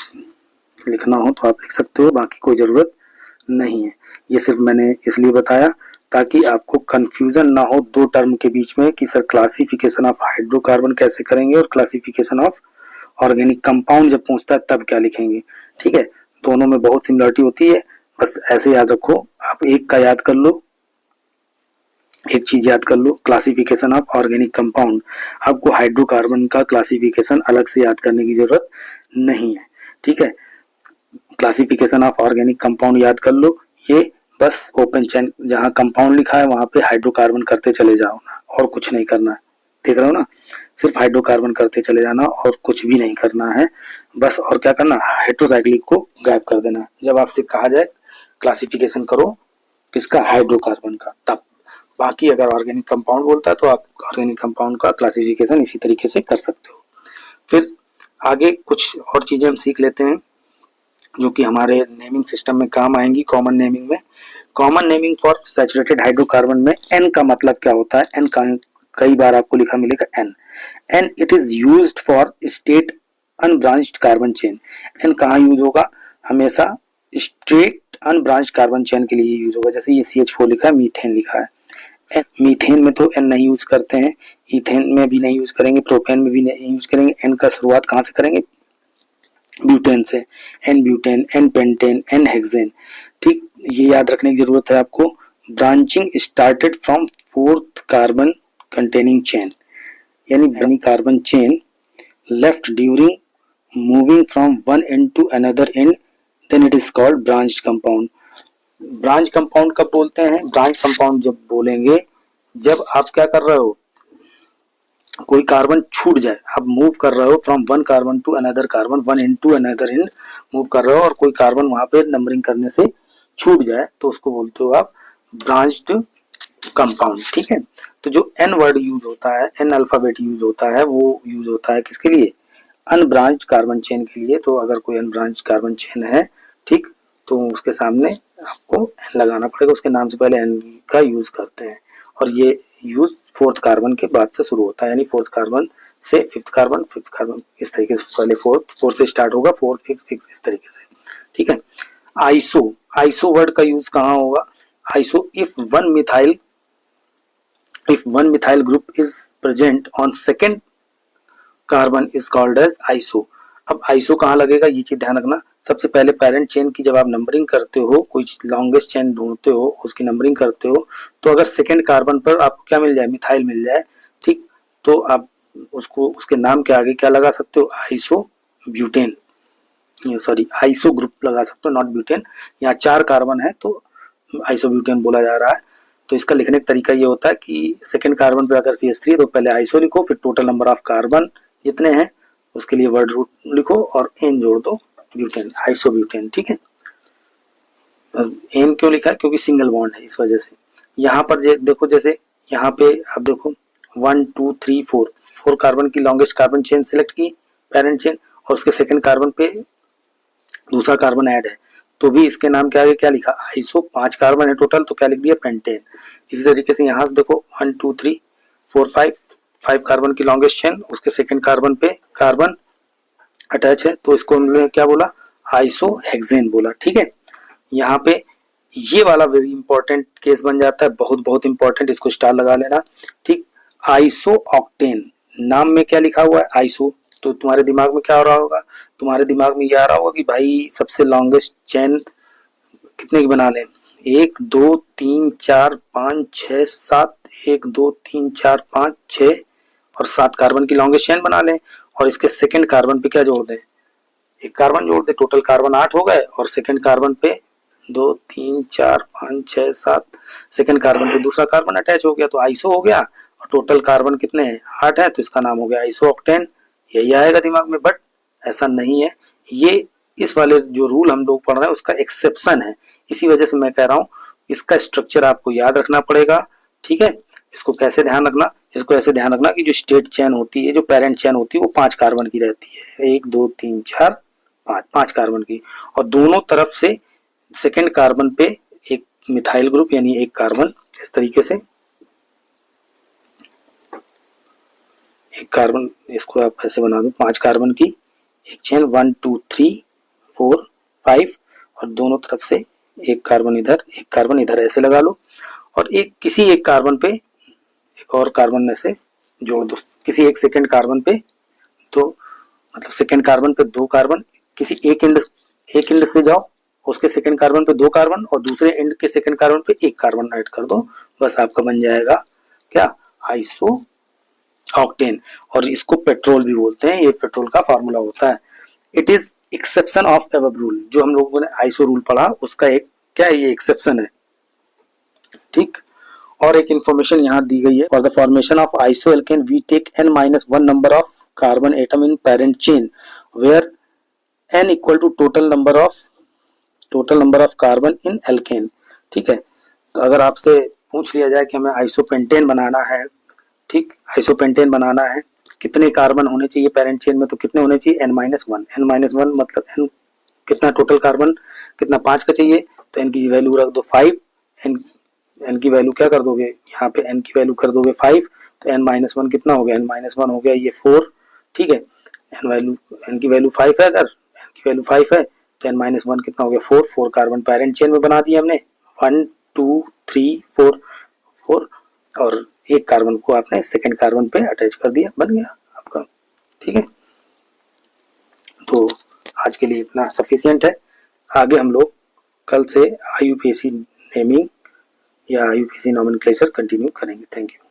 लिखना हो तो आप लिख सकते हो, बाकी कोई जरूरत नहीं है। ये सिर्फ मैंने इसलिए बताया ताकि आपको कंफ्यूजन ना हो दो टर्म के बीच में कि सर क्लासिफिकेशन ऑफ हाइड्रोकार्बन कैसे करेंगे और क्लासिफिकेशन ऑफ ऑर्गेनिक कंपाउंड जब पूछता है तब क्या लिखेंगे। ठीक है, दोनों में बहुत सिमिलरिटी होती है, बस ऐसे याद रखो। आप एक का याद कर लो, एक चीज याद कर लो, क्लासिफिकेशन ऑफ ऑर्गेनिक कंपाउंड। आपको हाइड्रोकार्बन का क्लासिफिकेशन अलग से याद करने की जरूरत नहीं है। ठीक है, क्लासिफिकेशन ऑफ ऑर्गेनिक कंपाउंड याद कर लो, ये बस ओपन चेन जहां कंपाउंड लिखा है वहां पे हाइड्रोकार्बन करते चले जाओ ना, और कुछ नहीं करना है। देख रहे हो ना, सिर्फ हाइड्रोकार्बन करते चले जाना और कुछ भी नहीं करना है बस। और क्या करना, हेटेरोसाइक्लिक को गायब कर देना। जब आपसे कहा जाए क्लासिफिकेशन करो किसका, हाइड्रोकार्बन का, तब। बाकी अगर ऑर्गेनिक कंपाउंड बोलता है तो आप ऑर्गेनिक कंपाउंड का क्लासिफिकेशन इसी तरीके से कर सकते हो। फिर आगे कुछ और चीजें हम सीख लेते हैं जो कि हमारे नेमिंग सिस्टम में काम आएंगी, कॉमन नेमिंग में। Common naming for saturated hydrocarbon में एन का मतलब क्या होता है, एन कई बार आपको लिखा मिलेगा n. N it is used for state unbranched carbon chain. N कहाँ यूज होगा? हमेशा स्ट्रेट अनब्रांच्ड कार्बन चेन के लिए यूज होगा। जैसे ये CH4 लिखा है, मीथेन लिखा है, मीथेन में तो एन नहीं यूज करते हैं, इथेन में भी नहीं यूज करेंगे, प्रोपेन में भी नहीं यूज करेंगे। एन का शुरुआत कहाँ से करेंगे? ब्यूटेन से। N butane, n pentane, n hexane. ठीक, ये याद रखने की जरूरत है आपको। Branching started from fourth carbon containing chain, यानी carbon chain left during moving from one end to another end, then it is called branch compound. Branch compound कब बोलते हैं? ब्रांच कंपाउंड जब बोलेंगे जब आप क्या कर रहे हो, कोई कार्बन छूट जाए, आप मूव कर रहे हो from one carbon to another carbon, one end to another end move कर रहे हो, और कोई कार्बन वहां पे नंबरिंग करने से छूट जाए तो उसको बोलते हो आप ब्रांच्ड कंपाउंड। ठीक है, तो जो एन वर्ड यूज होता है, एन अल्फाबेट यूज होता है, वो यूज होता है किसके लिए? अनब्रांच्ड कार्बन चेन के लिए। तो अगर कोई अनब्रांच्ड कार्बन चेन है, ठीक, तो उसके सामने आपको एन लगाना पड़ेगा, उसके नाम से पहले एन का यूज करते हैं। और ये यूज फोर्थ कार्बन के बाद से शुरू होता है, यानी फोर्थ कार्बन से फिफ्थ कार्बन, फिफ्थ कार्बन, इस तरीके से पहले फोर्थ से स्टार्ट होगा, फोर्थ, फिफ्थ, सिक्स, इस तरीके से। ठीक है, आइसो, आइसो वर्ड का यूज कहाँ होगा? Iso if one methyl group is present on second carbon is called as iso। अब आइसो कहाँ लगेगा ये चीज ध्यान रखना। सबसे पहले पेरेंट चेन की जब आप नंबरिंग करते हो, कोई लॉन्गेस्ट चेन ढूंढते हो, उसकी नंबरिंग करते हो, तो अगर सेकेंड कार्बन पर आपको क्या मिल जाए? मिथाइल मिल जाए, ठीक, तो आप उसको उसके नाम के आगे क्या लगा सकते हो? Iso butane, sorry iso group लगा सकते हो, नॉट ब्यूटेन। यहाँ 4 कार्बन है तो आइसो ब्यूटेन बोला जा रहा है। तो इसका लिखने का तरीका ये होता है कि सेकेंड कार्बन पे अगर CH3 है तो पहले आइसो लिखो, फिर टोटल नंबर ऑफ कार्बन जितने हैं उसके लिए वर्ड रूट लिखो और एन जोड़ दो, ब्यूटेन, आइसो ब्यूटेन। ठीक है, एन क्यों लिखा है? क्योंकि सिंगल बॉन्ड है, इस वजह से। यहाँ पर देखो, जैसे यहाँ पे आप देखो 1 2 3 4 कार्बन की लॉन्गेस्ट कार्बन चेन सिलेक्ट की, पेरेंट चेन, और उसके सेकेंड कार्बन पे दूसरा कार्बन ऐड है, तो भी इसके नाम के आगे क्या लिखा? आइसो। 5 कार्बन है टोटल, तो क्या लिख दिया? पेंटेन। इसी तरीके से यहाँ देखो 1 2 3 4 5 कार्बन की लॉन्गेस्ट चेन, उसके सेकेंड कार्बन पे कार्बन अटैच है, तो इसको हमने क्या बोला? आइसो हेक्सेन बोला। ठीक है, यहाँ पे ये वाला वेरी इंपॉर्टेंट केस बन जाता है, बहुत बहुत इंपॉर्टेंट, इसको स्टार लगा लेना। ठीक, आइसो ऑक्टेन, नाम में क्या लिखा हुआ है? आइसो। तो तुम्हारे दिमाग में क्या हो रहा होगा? तुम्हारे दिमाग में ये आ रहा होगा कि भाई सबसे लॉन्गेस्ट चेन कितने की बना लें? 1 2 3 4 5 6 7, 1 2 3 4 5 6 और 7 कार्बन की लॉन्गेस्ट चेन बना लें, और इसके सेकेंड कार्बन पे क्या जोड़ दें? 1 कार्बन जोड़ दे, टोटल कार्बन 8 हो गए, और सेकेंड कार्बन पे 2 3 4 5 6 7, सेकेंड कार्बन पे दूसरा कार्बन अटैच हो गया, तो आइसो हो गया, और टोटल कार्बन कितने हैं? 8 है, तो इसका नाम हो गया आइसो ऑक्टेन। यही आएगा दिमाग में, बट ऐसा नहीं है। ये इस वाले जो रूल हम लोग पढ़ रहे हैं उसका एक्सेप्शन है, इसी वजह से मैं कह रहा हूँ इसका स्ट्रक्चर आपको याद रखना पड़ेगा। ठीक है, इसको कैसे ध्यान रखना? इसको ऐसे ध्यान रखना कि जो स्टेट चेन होती है, जो पेरेंट चेन होती है, वो 5 कार्बन की रहती है, 1 2 3 4 5 कार्बन की, और दोनों तरफ से सेकेंड कार्बन पे एक मिथाइल ग्रुप यानी एक कार्बन, इस तरीके से एक कार्बन, इसको आप ऐसे बना दो, 5 कार्बन की एक चेन, 1 2 3 4 5, और दोनों तरफ से एक कार्बन इधर, एक कार्बन इधर, ऐसे लगा लो, और एक किसी एक कार्बन पे एक और कार्बन ऐसे जोड़ दो, किसी एक सेकेंड कार्बन पे, तो मतलब सेकेंड कार्बन पे 2 कार्बन, किसी एक एंड से जाओ, उसके सेकेंड कार्बन पे 2 कार्बन, और दूसरे एंड के सेकेंड कार्बन पे 1 कार्बन ऐड कर दो, बस आपका बन जाएगा क्या? Iso octane. और इसको पेट्रोल भी बोलते हैं, ये पेट्रोल का फार्मूला होता है। It is exception of above rule, जो हम लोगों ने आइसो रूल पढ़ा उसका एक क्या है? ये एक्सेप्शन है। ठीक, और एक इंफॉर्मेशन यहाँ दी गई है, for the formation of isoalkane we take n-1 number of carbon atom in parent chain where n equal to total number of carbon in alkane. ठीक है, तो अगर आपसे पूछ लिया जाए कि हमें आइसोपेंटेन बनाना है, ठीक, आइसोपेंटेन बनाना है, कितने कार्बन होने चाहिए पेरेंट चेन में? तो कितने होने चाहिए? n-1। n-1 मतलब n कितना टोटल कार्बन कितना? 5 का चाहिए, तो n की वैल्यू रख दो 5, n की वैल्यू क्या कर दोगे? यहाँ पे n की वैल्यू कर दोगे 5, तो n-1 कितना हो गया, n-1 हो गया ये 4, ठीक है। n की वैल्यू 5 है, अगर n की वैल्यू 5 है तो n-1 कितना हो गया 4 कार्बन पैरेंट चेन में बना दिया हमने, 1 2 3 4 4, और एक कार्बन को आपने सेकेंड कार्बन पे अटैच कर दिया, बन गया आपका, ठीक है। तो आज के लिए इतना सफिशिएंट है। आगे हम लोग कल से IUPAC नेमिंग या IUPAC नोमेनक्लेचर कंटिन्यू करेंगे। Thank you.